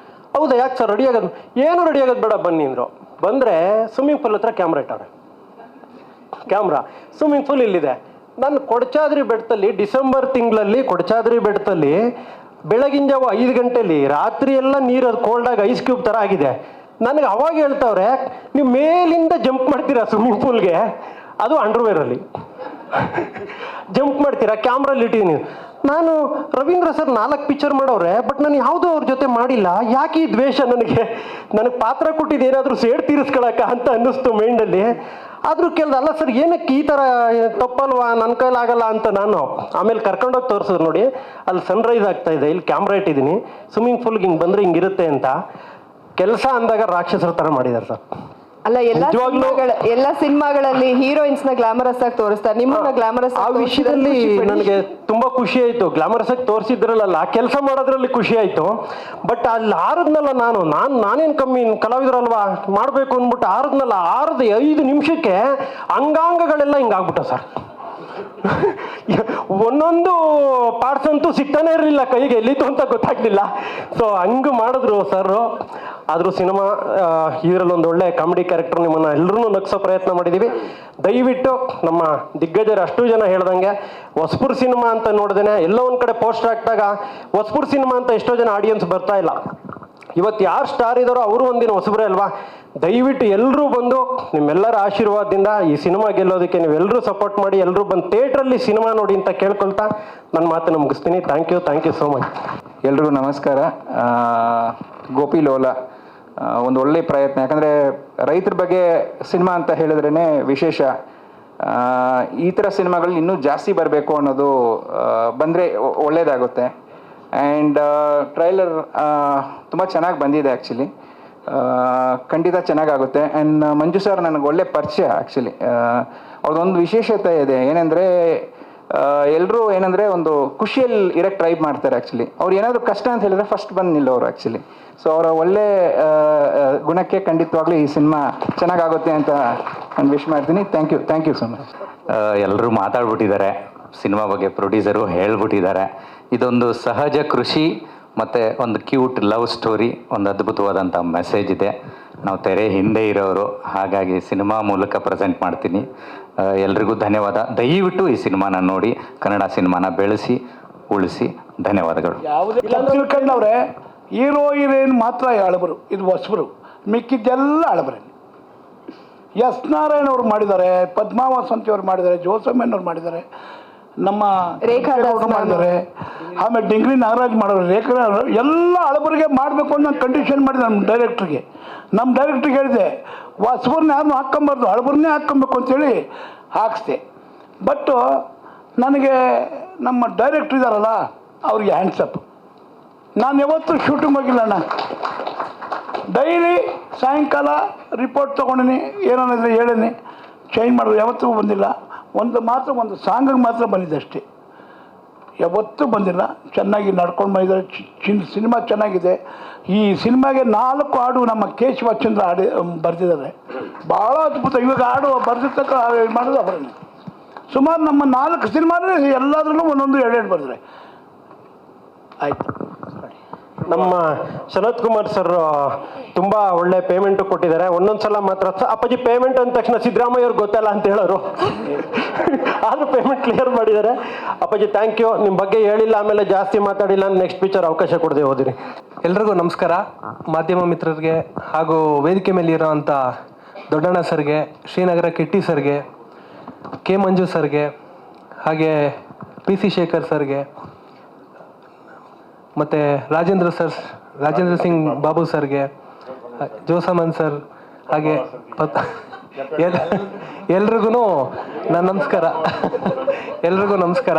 ಹೌದಾ ಯಾಕೆ ಸರ್ ರೆಡಿ ಆಗೋದು? ಏನೂ ರೆಡಿ ಆಗೋದು ಬೇಡ ಬನ್ನಿ ಅಂದರು. ಬಂದರೆ ಸ್ವಿಮ್ಮಿಂಗ್ ಪೂಲ್ ಹತ್ರ ಕ್ಯಾಮ್ರಾ ಇಟ್ಟವ್ರೆ. ಸ್ವಿಮ್ಮಿಂಗ್ ಪೂಲ್ ಇಲ್ಲಿದೆ. ನಾನು ಕೊಡಚಾದ್ರಿ ಬೆಟ್ಟದಲ್ಲಿ ಡಿಸೆಂಬರ್ ತಿಂಗಳಲ್ಲಿ ಕೊಡಚಾದ್ರಿ ಬೆಟ್ಟದಲ್ಲಿ ಬೆಳಗಿನ ಜಾವ 5 ಗಂಟೆಲಿ ರಾತ್ರಿ ಎಲ್ಲ ನೀರು ಕೋಲ್ಡಾಗಿ ಐಸ್ ಕ್ಯೂಬ್ ಥರ ಆಗಿದೆ. ನನಗೆ ಅವಾಗ ಹೇಳ್ತಾವ್ರೆ, ನೀವು ಮೇಲಿಂದ ಜಂಪ್ ಮಾಡ್ತೀರಾ ಸ್ವಿಮ್ಮಿಂಗ್ ಪೂಲ್ಗೆ, ಅದು ಅಂಡರ್ವೇರಲ್ಲಿ ಜಂಪ್ ಮಾಡ್ತೀರಾ, ಕ್ಯಾಮ್ರಲ್ಲಿ ಇಟ್ಟಿದ್ದೀನಿ. ನಾನು ರವೀಂದ್ರ ಸರ್ 4 ಪಿಕ್ಚರ್ ಮಾಡವ್ರೆ, ಬಟ್ ನಾನು ಯಾವುದೂ ಅವ್ರ ಜೊತೆ ಮಾಡಿಲ್ಲ. ಯಾಕೆ ಈ ದ್ವೇಷ? ನನಗೆ ಪಾತ್ರ ಕೊಟ್ಟಿದ್ದು ಏನಾದರೂ ಸೇಡ್ ತೀರಿಸ್ಕೊಳಕ್ಕ ಅಂತ ಅನ್ನಿಸ್ತು ಮೈಂಡಲ್ಲಿ. ಆದರೂ ಕೇಳ್ದಲ್ಲ ಸರ್ ಏನಕ್ಕೆ ಈ ಥರ ತಪ್ಪಲ್ವಾ, ನನ್ನ ಕೈಲಾಗಲ್ಲ ಅಂತ ನಾನು. ಆಮೇಲೆ ಕರ್ಕೊಂಡೋಗಿ ತೋರಿಸಿದ್ರು, ನೋಡಿ ಅಲ್ಲಿ ಸನ್ರೈಸ್ ಆಗ್ತಾ ಇದೆ, ಇಲ್ಲಿ ಕ್ಯಾಮ್ರಾ ಇಟ್ಟಿದ್ದೀನಿ, ಸ್ವಿಮ್ಮಿಂಗ್ ಪೂಲ್ಗೆ ಹಿಂಗೆ ಬಂದರೆ ಹಿಂಗಿರುತ್ತೆ ಅಂತ. ಕೆಲಸ ಅಂದಾಗ ರಾಕ್ಷಸರ ಥರ ಮಾಡಿದ್ದಾರೆ ಸರ್. ಅಲ್ಲ ಎಲ್ಲ ಸಿನಿಮಾಗಳಲ್ಲಿ ಹೀರೋಯಿನ್ಸ್ನ ಗ್ಲಾಮರಸ್ ಆಗಿ ತೋರಿಸ್ತಾರೆ, ನಿಮ್ಮನ್ನ ಗ್ಲಾಮರಸ್ ಆ ವಿಷಯದಲ್ಲಿ ನನಗೆ ತುಂಬಾ ಖುಷಿ ಆಯ್ತು. ಗ್ಲಾಮರಸ್ ಆಗಿ ತೋರಿಸಿದ್ರಲ್ಲ, ಕೆಲಸ ಮಾಡೋದ್ರಲ್ಲಿ ಖುಷಿ ಆಯ್ತು. ಬಟ್ ಅಲ್ಲಿ ಆರದ್ನಲ್ಲ, ನಾನೇನು ಕಮ್ಮಿ ಕಲಾವಿದರಲ್ವಾ, ಮಾಡಬೇಕು ಅಂದ್ಬಿಟ್ಟು ಆರದ್ನಲ್ಲ, 5 ನಿಮಿಷಕ್ಕೆ ಅಂಗಾಂಗಗಳೆಲ್ಲ ಹಿಂಗಾಗ್ಬಿಟ್ಟ ಸರ್. ಒಂದೊಂದು ಪಾರ್ಟ್ಸ್ ಅಂತೂ ಸಿಗ್ತಾನೆ ಇರಲಿಲ್ಲ ಕೈಗೆ, ಎಲ್ಲಿತ್ತು ಅಂತ ಗೊತ್ತಾಗ್ಲಿಲ್ಲ. ಸೊ ಹಂಗೆ ಮಾಡಿದ್ರು ಸರ್. ಆದರೂ ಸಿನಿಮಾ ಇದರಲ್ಲಿ ಒಂದು ಒಳ್ಳೆ ಕಾಮಿಡಿ ಕ್ಯಾರೆಕ್ಟರ್ ನಿಮ್ಮನ್ನು ಎಲ್ಲರೂ ನಗಿಸೋ ಪ್ರಯತ್ನ ಮಾಡಿದ್ದೀವಿ. ದಯವಿಟ್ಟು ನಮ್ಮ ದಿಗ್ಗಜರು ಅಷ್ಟು ಜನ ಹೇಳ್ದಂಗೆ ಹೊಸಪುರ ಸಿನಿಮಾ ಅಂತ ನೋಡಿದೇನೆ ಎಲ್ಲೋ ಒಂದು ಕಡೆ ಪೋಸ್ಟರ್ ಹಾಕಿದಾಗ ಹೊಸಪುರ ಸಿನಿಮಾ ಅಂತ ಎಷ್ಟೋ ಜನ ಆಡಿಯನ್ಸ್ ಬರ್ತಾ ಇಲ್ಲ. ಇವತ್ತು ಯಾರು ಸ್ಟಾರ್ ಇದ್ದಾರೋ ಅವರು ಒಂದಿನ ಹೊಸಬ್ರೆ ಅಲ್ವಾ. ದಯವಿಟ್ಟು ಎಲ್ಲರೂ ಬಂದು ನಿಮ್ಮೆಲ್ಲರ ಆಶೀರ್ವಾದದಿಂದ ಈ ಸಿನಿಮಾ ಗೆಲ್ಲೋದಕ್ಕೆ ನೀವೆಲ್ಲರೂ ಸಪೋರ್ಟ್ ಮಾಡಿ, ಎಲ್ಲರೂ ಬಂದು ಥಿಯೇಟ್ರಲ್ಲಿ ಸಿನಿಮಾ ನೋಡಿ ಅಂತ ಕೇಳ್ಕೊಳ್ತಾ ನನ್ನ ಮಾತನ್ನು ಮುಗಿಸ್ತೀನಿ. Thank you so much. ಎಲ್ರಿಗೂ ನಮಸ್ಕಾರ. ಗೋಪಿ ಲೋಲ ಒಂದು ಒಳ್ಳೆಯ ಪ್ರಯತ್ನ. ಯಾಕಂದರೆ ರೈತರ ಬಗ್ಗೆ ಸಿನಿಮಾ ಅಂತ ಹೇಳಿದ್ರೇ ವಿಶೇಷ. ಈ ಥರ ಸಿನಿಮಾಗಳು ಇನ್ನೂ ಜಾಸ್ತಿ ಬರಬೇಕು ಅನ್ನೋದು ಬಂದರೆ ಒಳ್ಳೆಯದಾಗುತ್ತೆ. ಆ್ಯಂಡ್ ಟ್ರೈಲರ್ ತುಂಬ ಚೆನ್ನಾಗಿ ಬಂದಿದೆ ಆ್ಯಕ್ಚುಲಿ. ಖಂಡಿತ ಚೆನ್ನಾಗಾಗುತ್ತೆ. ಆ್ಯಂಡ್ ಮಂಜು ಸರ್ ನನಗೆ ಒಳ್ಳೆ ಪರಿಚಯ ಆ್ಯಕ್ಚುಲಿ. ಅವ್ರದ್ದೊಂದು ವಿಶೇಷತೆ ಇದೆ ಏನಂದರೆ ಎಲ್ಲರೂ ಏನಂದರೆ ಒಂದು ಖುಷಿಯಲ್ಲಿ ಇರೋಕ್ಕೆ ಟ್ರೈ ಮಾಡ್ತಾರೆ ಆ್ಯಕ್ಚುಲಿ. ಅವ್ರು ಏನಾದರೂ ಕಷ್ಟ ಅಂತ ಹೇಳಿದ್ರೆ ಫಸ್ಟ್ ಬಂದು ನಿಲ್ಲೋರು ಆ್ಯಕ್ಚುಲಿ. ಸೊ ಅವರ ಒಳ್ಳೆ ಗುಣಕ್ಕೆ ಖಂಡಿತವಾಗ್ಲೂ ಈ ಸಿನಿಮಾ ಚೆನ್ನಾಗಾಗುತ್ತೆ ಅಂತ ನಾನು ವಿಶ್ ಮಾಡ್ತೀನಿ. Thank you so much. ಎಲ್ಲರೂ ಮಾತಾಡ್ಬಿಟ್ಟಿದ್ದಾರೆ ಸಿನಿಮಾ ಬಗ್ಗೆ, ಪ್ರೊಡ್ಯೂಸರು ಹೇಳ್ಬಿಟ್ಟಿದ್ದಾರೆ. ಇದೊಂದು ಸಹಜ ಕೃಷಿ ಮತ್ತು ಒಂದು ಕ್ಯೂಟ್ ಲವ್ ಸ್ಟೋರಿ, ಒಂದು ಅದ್ಭುತವಾದಂಥ ಮೆಸೇಜ್ ಇದೆ. ನಾವು ತೆರೆ ಹಿಂದೆ ಇರೋರು, ಹಾಗಾಗಿ ಸಿನಿಮಾ ಮೂಲಕ ಪ್ರೆಸೆಂಟ್ ಮಾಡ್ತೀನಿ. ಎಲ್ರಿಗೂ ಧನ್ಯವಾದ. ದಯವಿಟ್ಟು ಈ ಸಿನಿಮಾನ ನೋಡಿ, ಕನ್ನಡ ಸಿನಿಮಾನ ಬೆಳೆಸಿ ಉಳಿಸಿ. ಧನ್ಯವಾದಗಳು. ಯಾವುದೇ ತಿಳ್ಕೊಂಡವ್ರೆ ಹೀರೋ ಹೀರೋಯಿನ್ ಮಾತ್ರ ಹಳಬರು, ಇದು ಹೊಸಬರು, ಮಿಕ್ಕಿದ್ದೆಲ್ಲ ಹಳಬರೇ. ಎಸ್ ನಾರಾಯಣ್ ಅವರು ಮಾಡಿದ್ದಾರೆ, ಪದ್ಮಾವಸಂತಿ ಅವರು ಮಾಡಿದ್ದಾರೆ, ಜೋಸಮ್ಮನವ್ರು ಮಾಡಿದ್ದಾರೆ, ನಮ್ಮ ರೇಖಾ ಮಾಡಿದ್ದಾರೆ, ಆಮೇಲೆ ಡಿಂಗ್ರಿ ನಾಗರಾಜ್ ಮಾಡೋರು, ರೇಖಾ ಎಲ್ಲ ಹಳಬರಿಗೆ ಮಾಡಬೇಕು ಅಂತ ನಾನು ಕಂಡೀಷನ್ ಮಾಡಿದೆ ನಮ್ಮ ಡೈರೆಕ್ಟ್ರಿಗೆ ಹೇಳಿದೆ, ಹೊಸಬರನ್ನ ಯಾರನ್ನೂ ಹಾಕ್ಕೊಂಬಾರ್ದು, ಹಳಬರನ್ನೇ ಹಾಕ್ಕೊಬೇಕು ಅಂತೇಳಿ ಹಾಕ್ಸ್ದೆ. ಬಟ್ಟು ನನಗೆ ನಮ್ಮ ಡೈರೆಕ್ಟ್ರ್ ಇದ್ದಾರಲ್ಲ ಅವ್ರಿಗೆ ಹ್ಯಾಂಡ್ಸಪ್. ನಾನು ಯಾವತ್ತೂ ಶೂಟಿಂಗ್ ಹೋಗಿಲ್ಲ ಅಣ್ಣ. ಡೈಲಿ ಸಾಯಂಕಾಲ ರಿಪೋರ್ಟ್ ತೊಗೊಂಡಿನಿ, ಏನಾದ್ರೆ ಹೇಳೀನಿ, ಚೇಂಜ್ ಮಾಡೋದು ಯಾವತ್ತೂ ಬಂದಿಲ್ಲ. ಒಂದು ಸಾಂಗಿಗೆ ಮಾತ್ರ ಬಂದಿದೆ ಅಷ್ಟೇ, ಯಾವತ್ತೂ ಬಂದಿಲ್ಲ. ಚೆನ್ನಾಗಿ ನಡ್ಕೊಂಡು ಬಂದಿದ್ದಾರೆ. ಸಿನಿಮಾ ಚೆನ್ನಾಗಿದೆ. ಈ ಸಿನಿಮಾಗೆ 4 ಹಾಡು ನಮ್ಮ ಕೇಶವಚಂದ್ರ ಬರೆದಿದ್ದಾರೆ. ಭಾಳ ಅದ್ಭುತ. ಇವಾಗ ಹಾಡು ಬರೆದಿರ್ತಕ್ಕ ಮಾಡೋದು ಅವರೇ. ಸುಮಾರು ನಮ್ಮ 4 ಸಿನಿಮಾನೇ ಎಲ್ಲಾದ್ರೂ ಒಂದೊಂದು 2 ಬರೆದ್ರೆ ಆಯಿತು. ನಮ್ಮ ಶರತ್ ಕುಮಾರ್ ಸರ್ ತುಂಬ ಒಳ್ಳೆ ಪೇಮೆಂಟು ಕೊಟ್ಟಿದ್ದಾರೆ. ಒಂದೊಂದು ಸಲ ಮಾತ್ರ ಅಪ್ಪಾಜಿ ಪೇಮೆಂಟ್ ಅಂದ ತಕ್ಷಣ ಸಿದ್ದರಾಮಯ್ಯ ಅವ್ರಿಗೆ ಗೊತ್ತಲ್ಲ ಅಂತ ಹೇಳೋರು, ಆದರೂ ಪೇಮೆಂಟ್ ಕ್ಲಿಯರ್ ಮಾಡಿದ್ದಾರೆ. ಅಪ್ಪಾಜಿ ಥ್ಯಾಂಕ್ ಯು. ನಿಮ್ಮ ಬಗ್ಗೆ ಹೇಳಿಲ್ಲ, ಆಮೇಲೆ ಜಾಸ್ತಿ ಮಾತಾಡಿಲ್ಲ, ನೆಕ್ಸ್ಟ್ ಪಿಕ್ಚರ್ ಅವಕಾಶ ಕೊಡದೆ ಹೋದಿರಿ. ಎಲ್ರಿಗೂ ನಮಸ್ಕಾರ. ಮಾಧ್ಯಮ ಮಿತ್ರರಿಗೆ ಹಾಗೂ ವೇದಿಕೆ ಮೇಲೆ ಇರೋವಂಥ ದೊಡ್ಡಣ್ಣ ಸರ್ಗೆ, ಶ್ರೀನಗರ ಕಿಟ್ಟಿ ಸರ್ಗೆ, ಕೆ ಮಂಜು ಸರ್ಗೆ, ಹಾಗೆ PC ಶೇಖರ್ ಸರ್ಗೆ, ಮತ್ತು ರಾಜೇಂದ್ರ ಸಿಂಗ್ ಬಾಬು ಸರ್ಗೆ, ಜೋಸಮನ್ ಸರ್, ಹಾಗೆ ಎಲ್ರಿಗೂ ನನ್ನ ನಮಸ್ಕಾರ. ಎಲ್ರಿಗೂ ನಮಸ್ಕಾರ.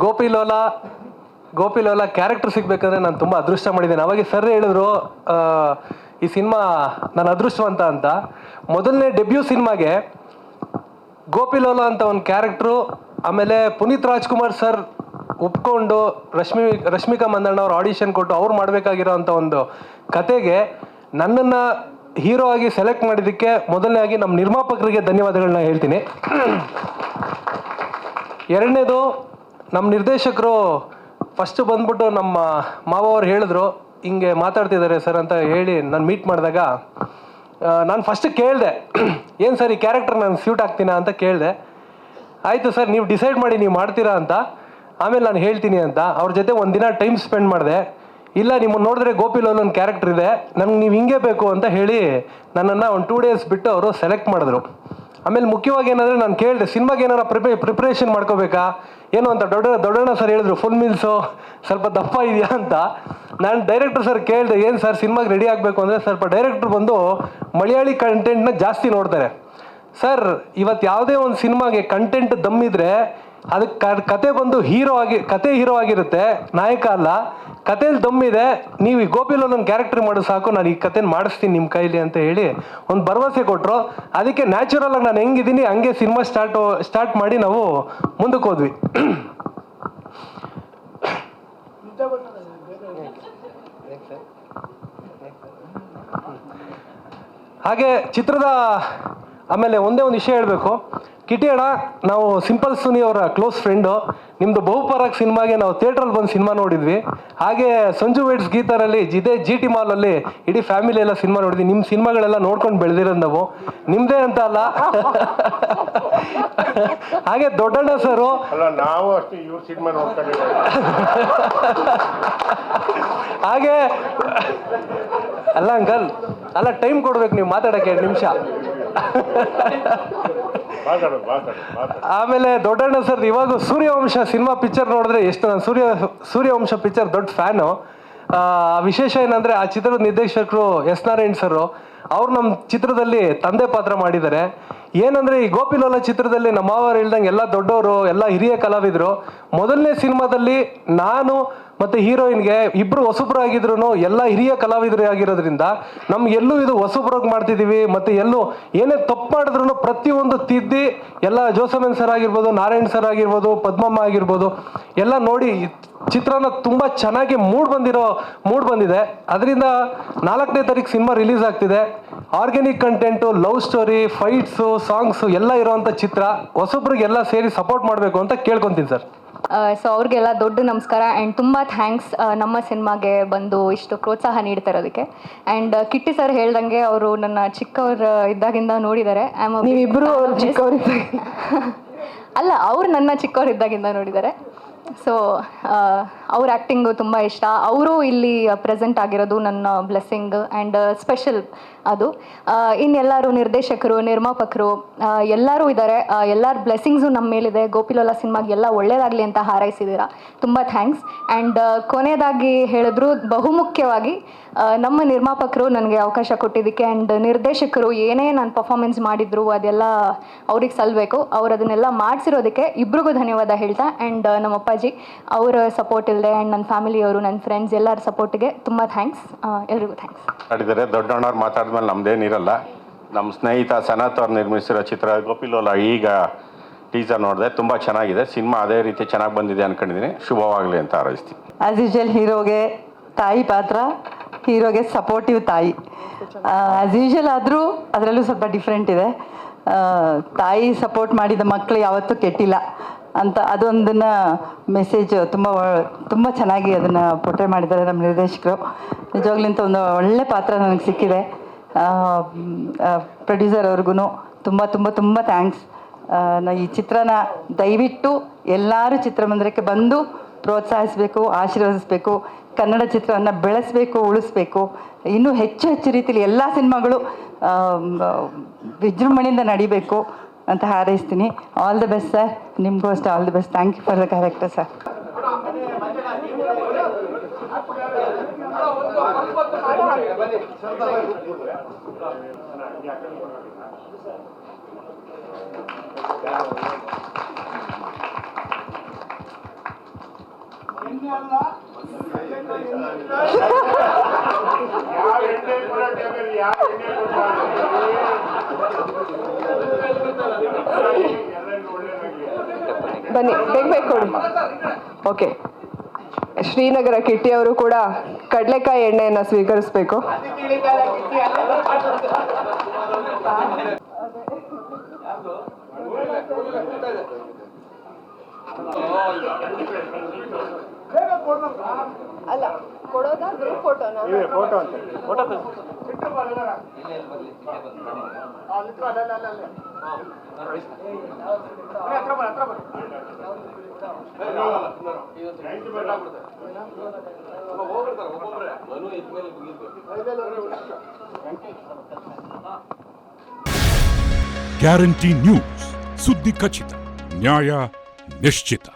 ಗೋಪಿ ಲೋಲ ಕ್ಯಾರೆಕ್ಟರ್ ಸಿಗ್ಬೇಕಂದ್ರೆ ನಾನು ತುಂಬ ಅದೃಷ್ಟ ಮಾಡಿದ್ದೇನೆ. ಅವಾಗ ಸರ್ ಹೇಳಿದ್ರು ಈ ಸಿನಿಮಾ ನಾನು ಅದೃಷ್ಟವಂತ ಅಂತ. ಮೊದಲನೇ ಡೆಬ್ಯೂ ಸಿನಿಮಾಗೆ ಗೋಪಿ ಲೋಲ ಅಂತ ಒಂದು ಕ್ಯಾರೆಕ್ಟ್ರು, ಆಮೇಲೆ ಪುನೀತ್ ರಾಜ್ಕುಮಾರ್ ಸರ್ ಒಪ್ಕೊಂಡು ರಶ್ಮಿಕಾ ಮಂದಣ್ಣ ಅವ್ರು ಆಡಿಷನ್ ಕೊಟ್ಟು ಅವ್ರು ಮಾಡಬೇಕಾಗಿರೋ ಅಂಥ ಒಂದು ಕತೆಗೆ ನನ್ನನ್ನು ಹೀರೋ ಆಗಿ ಸೆಲೆಕ್ಟ್ ಮಾಡಿದ್ದಕ್ಕೆ ಮೊದಲನೇದಾಗಿ ನಮ್ಮ ನಿರ್ಮಾಪಕರಿಗೆ ಧನ್ಯವಾದಗಳನ್ನ ಹೇಳ್ತೀನಿ. ಎರಡನೇದು, ನಮ್ಮ ನಿರ್ದೇಶಕರು ಫಸ್ಟ್ ಬಂದ್ಬಿಟ್ಟು ನಮ್ಮ ಮಾವ ಅವ್ರು ಹೇಳಿದ್ರು ಹಿಂಗೆ ಮಾತಾಡ್ತಿದ್ದಾರೆ ಸರ್ ಅಂತ ಹೇಳಿ ನಾನು ಮೀಟ್ ಮಾಡಿದಾಗ ನಾನು ಫಸ್ಟ್ ಕೇಳಿದೆ, ಏನು ಸರ್ ಈ ಕ್ಯಾರೆಕ್ಟರ್ ನಾನು ಸ್ಯೂಟ್ ಆಗ್ತೀನಾ ಅಂತ ಕೇಳಿದೆ. ಆಯಿತು ಸರ್ ನೀವು ಡಿಸೈಡ್ ಮಾಡಿ ನೀವು ಮಾಡ್ತೀರಾ ಅಂತ, ಆಮೇಲೆ ನಾನು ಹೇಳ್ತೀನಿ ಅಂತ ಅವ್ರ ಜೊತೆ ಒಂದಿನ ಟೈಮ್ ಸ್ಪೆಂಡ್ ಮಾಡಿದೆ. ಇಲ್ಲ ನಿಮ್ಮನ್ನು ನೋಡಿದ್ರೆ ಗೋಪಿ ಲೋಲ್ ಒಂದು ಕ್ಯಾರೆಕ್ಟರ್ ಇದೆ, ನಮ್ಗೆ ನೀವು ಹಿಂಗೆ ಬೇಕು ಅಂತ ಹೇಳಿ ನನ್ನನ್ನು ಒಂದು 2 ಡೇಸ್ ಬಿಟ್ಟು ಅವರು ಸೆಲೆಕ್ಟ್ ಮಾಡಿದ್ರು. ಆಮೇಲೆ ಮುಖ್ಯವಾಗಿ ಏನಂದರೆ ನಾನು ಕೇಳಿದೆ ಸಿನಿಮಾಗೆ ಏನಾರ ಪ್ರಿಪ್ರೇಷನ್ ಮಾಡ್ಕೋಬೇಕಾ ಏನು ಅಂತ. ದೊಡ್ಡಣ್ಣ ಸರ್ ಹೇಳಿದ್ರು ಫುಲ್ ಮೀಲ್ಸು ಸ್ವಲ್ಪ ದಪ್ಪ ಇದೆಯಾ ಅಂತ. ನಾನು ಡೈರೆಕ್ಟರ್ ಸರ್ ಕೇಳಿದೆ, ಏನು ಸರ್ ಸಿನಿಮಾಗೆ ರೆಡಿ ಆಗಬೇಕು ಅಂದರೆ ಸ್ವಲ್ಪ ಡೈರೆಕ್ಟ್ರು ಬಂದು ಮಲಯಾಳಿ ಕಂಟೆಂಟ್ನ ಜಾಸ್ತಿ ನೋಡ್ತಾರೆ ಸರ್. ಇವತ್ತು ಯಾವುದೇ ಒಂದು ಸಿನಿಮಾಗೆ ಕಂಟೆಂಟ್ ದಮ್ಮಿದ್ರೆ ಅದಕ್ಕೆ ಕತೆ ಬಂದು ಹೀರೋ ಆಗಿರುತ್ತೆ, ನಾಯಕ ಅಲ್ಲ. ಕಥೆಯಲ್ಲಿ ದಮ್ಮಿದೆ, ನೀವು ಈ ಗೋಪಿಲಲ್ಲಿ ಒಂದು ಕ್ಯಾರೆಕ್ಟರ್ ಮಾಡೋದು ಸಾಕು, ನಾನು ಈ ಕಥೆನ ಮಾಡಿಸ್ತೀನಿ ನಿಮ್ಮ ಕೈಲಿ ಅಂತ ಹೇಳಿ ಒಂದು ಭರವಸೆ ಕೊಟ್ಟರು. ಅದಕ್ಕೆ ನ್ಯಾಚುರಲ್ ಆಗಿ ನಾನು ಹೆಂಗಿದ್ದೀನಿ ಹಂಗೆ ಸಿನಿಮಾ ಸ್ಟಾರ್ಟ್ ಮಾಡಿ ನಾವು ಮುಂದಕ್ಕೆ ಹೋದ್ವಿ. ಹಾಗೆ ಚಿತ್ರದ ಆಮೇಲೆ ಒಂದೇ ಒಂದು ವಿಷಯ ಹೇಳಬೇಕು, ಕಿಟಿ ಅಣ್ಣ ನಾವು ಸಿಂಪಲ್ ಸುನಿ ಅವರ ಕ್ಲೋಸ್ ಫ್ರೆಂಡು. ನಿಮ್ಮದು ಬಹುಪರಾಗ್ ಸಿನಿಮಾಗೆ ನಾವು ಥಿಯೇಟ್ರಲ್ಲಿ ಬಂದು ಸಿನಿಮಾ ನೋಡಿದ್ವಿ. ಹಾಗೆ ಸಂಜು ವೆಡ್ಸ್ ಗೀತಾರಲ್ಲಿ ಇದೇ GT ಮಾಲಲ್ಲಿ ಇಡೀ ಫ್ಯಾಮಿಲಿ ಎಲ್ಲ ಸಿನಿಮಾ ನೋಡಿದ್ವಿ. ನಿಮ್ಮ ಸಿನಿಮಾಗಳೆಲ್ಲ ನೋಡ್ಕೊಂಡು ಬೆಳೆದಿರೋದು ನಾವು, ನಿಮ್ಮದೇ ಅಂತ ಅಲ್ಲ. ಹಾಗೆ ದೊಡ್ಡಣ್ಣ ಸರು, ಅಲ್ಲ ನಾವು ಅಷ್ಟೇ ಇವ್ರ ಸಿನಿಮಾ ನೋಡ್ಕೊಂಡಿದ್ದೀವಿ. ಹಾಗೆ ಅಲ್ಲ ಅಂಕಲ್, ಅಲ್ಲ ಟೈಮ್ ಕೊಡ್ಬೇಕು ನೀವು ಮಾತಾಡೋಕ್ಕೆ 2 ನಿಮಿಷ. ಆಮೇಲೆ ದೊಡ್ಡಣ್ಣ ಸರ್ ಇವಾಗ ಸೂರ್ಯವಂಶ ಸಿನಿಮಾ ಪಿಕ್ಚರ್ ನೋಡಿದ್ರೆ ಎಷ್ಟು, ನಾನು ಸೂರ್ಯವಂಶ ಪಿಕ್ಚರ್ ದೊಡ್ಡ ಫ್ಯಾನು. ವಿಶೇಷ ಏನಂದರೆ ಆ ಚಿತ್ರದ ನಿರ್ದೇಶಕರು S. ನಾರಾಯಣ್ ಸರ್, ಅವ್ರು ನಮ್ಮ ಚಿತ್ರದಲ್ಲಿ ತಂದೆ ಪಾತ್ರ ಮಾಡಿದ್ದಾರೆ. ಏನಂದರೆ ಈ ಗೋಪಿಲೋಲ ಚಿತ್ರದಲ್ಲಿ ನಮ್ಮ ಮಾವರು ಹೇಳ್ದಂಗೆ ಎಲ್ಲ ದೊಡ್ಡವರು, ಎಲ್ಲ ಹಿರಿಯ ಕಲಾವಿದರು. ಮೊದಲನೇ ಸಿನಿಮಾದಲ್ಲಿ ನಾನು ಮತ್ತು ಹೀರೋಯಿನ್ಗೆ ಇಬ್ಬರು ಹೊಸಬ್ರು ಆಗಿದ್ರು ಎಲ್ಲ ಹಿರಿಯ ಕಲಾವಿದರು ಆಗಿರೋದ್ರಿಂದ ನಮ್ಗೆ ಎಲ್ಲೂ ಇದು ಹೊಸಬ್ರಾಗಿ ಮಾಡ್ತಿದ್ದೀವಿ. ಮತ್ತು ಎಲ್ಲೂ ಏನೇ ತಪ್ಪು ಮಾಡಿದ್ರು ಪ್ರತಿಯೊಂದು ತಿದ್ದಿ ಎಲ್ಲ ಜೋಸಮನ್ ಸರ್ ಆಗಿರ್ಬೋದು, ನಾರಾಯಣ್ ಸರ್ ಆಗಿರ್ಬೋದು, ಪದ್ಮಮ್ಮ ಆಗಿರ್ಬೋದು ಎಲ್ಲ ನೋಡಿ ಚಿತ್ರನ ತುಂಬ ಚೆನ್ನಾಗಿ ಮೂಡ್ ಬಂದಿದೆ. ಅದರಿಂದ 4ನೇ ತಾರೀಕು ಸಿನಿಮಾ ರಿಲೀಸ್ ಆಗ್ತಿದೆ. Organic content, love story, fights, songs ಎಲ್ಲ ಇರೋವಂಥ ಚಿತ್ರ. ಹೊಸಬ್ರಿಗೆಲ್ಲ ಸೇರಿ ಸಪೋರ್ಟ್ ಮಾಡಬೇಕು ಅಂತ ಕೇಳ್ಕೊತೀನಿ ಸರ್. ಸೊ ಅವ್ರಿಗೆಲ್ಲ ದೊಡ್ಡ ನಮಸ್ಕಾರ ಆ್ಯಂಡ್ ತುಂಬ ಥ್ಯಾಂಕ್ಸ್ ನಮ್ಮ ಸಿನಿಮಾಗೆ ಬಂದು ಇಷ್ಟು ಪ್ರೋತ್ಸಾಹ ನೀಡ್ತಾ ಇರೋದಕ್ಕೆ. ಆ್ಯಂಡ್ ಕಿಟ್ಟಿ ಸರ್ ಹೇಳ್ದಂಗೆ ಅವರು ನನ್ನ ಚಿಕ್ಕವ್ರ ಇದ್ದಾಗಿಂದ ನೋಡಿದ್ದಾರೆ. ನೀವಿಬ್ಬರು ಚಿಕ್ಕವರಿದ್ದಾಗ ಅಲ್ಲ, ಅವ್ರು ನನ್ನ ಚಿಕ್ಕವರಿದ್ದಾಗಿಂದ ನೋಡಿದ್ದಾರೆ. ಸೊ ಅವ್ರ ಆ್ಯಕ್ಟಿಂಗು ತುಂಬ ಇಷ್ಟ. ಅವರು ಇಲ್ಲಿ ಪ್ರೆಸೆಂಟ್ ಆಗಿರೋದು ನನ್ನ ಬ್ಲೆಸ್ಸಿಂಗ್ ಆ್ಯಂಡ್ ಸ್ಪೆಷಲ್ ಅದು. ಇನ್ನೆಲ್ಲರೂ ನಿರ್ದೇಶಕರು, ನಿರ್ಮಾಪಕರು ಎಲ್ಲರೂ ಇದ್ದಾರೆ. ಎಲ್ಲರ ಬ್ಲೆಸ್ಸಿಂಗ್ಸು ನಮ್ಮ ಮೇಲಿದೆ. ಗೋಪಿಲೋಲ ಸಿನಿಮಾಗೆ ಎಲ್ಲ ಒಳ್ಳೆಯದಾಗಲಿ ಅಂತ ಹಾರೈಸಿದ್ದೀರಾ, ತುಂಬ ಥ್ಯಾಂಕ್ಸ್. ಆ್ಯಂಡ್ ಕೊನೆಯದಾಗಿ ಹೇಳಿದ್ರು, ಬಹುಮುಖ್ಯವಾಗಿ ನಮ್ಮ ನಿರ್ಮಾಪಕರು ನನಗೆ ಅವಕಾಶ ಕೊಟ್ಟಿದ್ದಕ್ಕೆ ಆ್ಯಂಡ್ ನಿರ್ದೇಶಕರು ಏನೇ ನಾನು ಪರ್ಫಾರ್ಮೆನ್ಸ್ ಮಾಡಿದ್ರು ಅದೆಲ್ಲ ಅವ್ರಿಗೆ ಸಲ್ಲಬೇಕು. ಅವ್ರು ಅದನ್ನೆಲ್ಲ ಮಾಡಿಸಿರೋದಕ್ಕೆ ಇಬ್ರಿಗೂ ಧನ್ಯವಾದ ಹೇಳ್ತಾ, ಆ್ಯಂಡ್ ನಮ್ಮ ಅಪ್ಪಾಜಿ ಅವರ ಸಪೋರ್ಟ್ ಇಲ್ಲದೆ ಆ್ಯಂಡ್ ನನ್ನ ಫ್ಯಾಮಿಲಿಯವರು, ನನ್ನ ಫ್ರೆಂಡ್ಸ್ ಎಲ್ಲರ ಸಪೋರ್ಟಿಗೆ ತುಂಬ ಥ್ಯಾಂಕ್ಸ್. ಎಲ್ರಿಗೂ ಥ್ಯಾಂಕ್ಸ್. ಮಾಡಿದ್ದಾರೆ ದೊಡ್ಡಣ್ಣವ್ರು ಮಾತಾಡಿದ್ಮೇಲೆ ನಮ್ಮದೇನಿರಲ್ಲ. ನಮ್ಮ ಸ್ನೇಹಿತ ಸನತ್ ಅವ್ರು ನಿರ್ಮಿಸಿರೋ ಚಿತ್ರ ಗೋಪಿಲೋಲ ಈಗ ಟೀಸರ್ ನೋಡಿದೆ, ತುಂಬ ಚೆನ್ನಾಗಿದೆ. ಸಿನಿಮಾ ಅದೇ ರೀತಿ ಚೆನ್ನಾಗಿ ಬಂದಿದೆ ಅಂದ್ಕೊಂಡಿದ್ದೀನಿ. ಶುಭವಾಗಲಿ ಅಂತ ಹಾರೈಸ್ತೀನಿ. ಆ್ಯಸ್ ಯೂಶುವಲ್ ಹೀರೋಗೆ ತಾಯಿ ಪಾತ್ರ, ಹೀರೋಗೆ ಸಪೋರ್ಟಿವ್ ತಾಯಿ. ಆ್ಯಸ್ ಯೂಶುವಲ್ ಆದರೂ ಅದರಲ್ಲೂ ಸ್ವಲ್ಪ ಡಿಫ್ರೆಂಟ್ ಇದೆ. ತಾಯಿ ಸಪೋರ್ಟ್ ಮಾಡಿದ ಮಕ್ಕಳು ಯಾವತ್ತೂ ಕೆಟ್ಟಿಲ್ಲ ಅಂತ ಅದೊಂದನ್ನು ಮೆಸೇಜ್ ತುಂಬ ಚೆನ್ನಾಗಿ ಅದನ್ನು ಪೋರ್ಟ್ರೇ ಮಾಡಿದ್ದಾರೆ ನಮ್ಮ ನಿರ್ದೇಶಕರು. ನಿಜವಾಗ್ಲಿಂತ ಒಂದು ಒಳ್ಳೆ ಪಾತ್ರ ನನಗೆ ಸಿಕ್ಕಿದೆ. ಪ್ರೊಡ್ಯೂಸರ್ ಅವ್ರಿಗೂ ತುಂಬ ತುಂಬ ತುಂಬ ಥ್ಯಾಂಕ್ಸ್. ಈ ಚಿತ್ರನ ದಯವಿಟ್ಟು ಎಲ್ಲರೂ ಚಿತ್ರಮಂದಿರಕ್ಕೆ ಬಂದು ಪ್ರೋತ್ಸಾಹಿಸಬೇಕು, ಆಶೀರ್ವದಿಸಬೇಕು. ಕನ್ನಡ ಚಿತ್ರವನ್ನು ಬೆಳೆಸಬೇಕು, ಉಳಿಸ್ಬೇಕು. ಇನ್ನೂ ಹೆಚ್ಚು ಹೆಚ್ಚು ರೀತಿಯಲ್ಲಿ ಎಲ್ಲ ಸಿನಿಮಾಗಳು ವಿಜೃಂಭಣೆಯಿಂದ ನಡಿಬೇಕು ಅಂತ ಹಾರೈಸ್ತೀನಿ. All the best sir. ನಿಮಗೂ ಅಷ್ಟೇ all the best. Thank you for the character sir. ಬನ್ನಿ, ಬೇಗ ಕೊಡಿ. ಓಕೆ, ಶ್ರೀನಗರ ಕಿಟ್ಟಿ ಅವರು ಕೂಡ ಕಡಲೆಕಾಯಿ ಎಣ್ಣೆಯನ್ನು ಸ್ವೀಕರಿಸಬೇಕು. ಅಲ್ಲ ಕೊಡೋದಾ ಗ್ರೂಪ್ ಫೋಟೋನಾ? ಫೋಟೋ ಅಂತ ಫೋಟೋ ಗ್ಯಾರಂಟಿ ನ್ಯೂಸ್, ಸುದ್ದಿ ಖಚಿತ, ನ್ಯಾಯ ನಿಶ್ಚಿತ.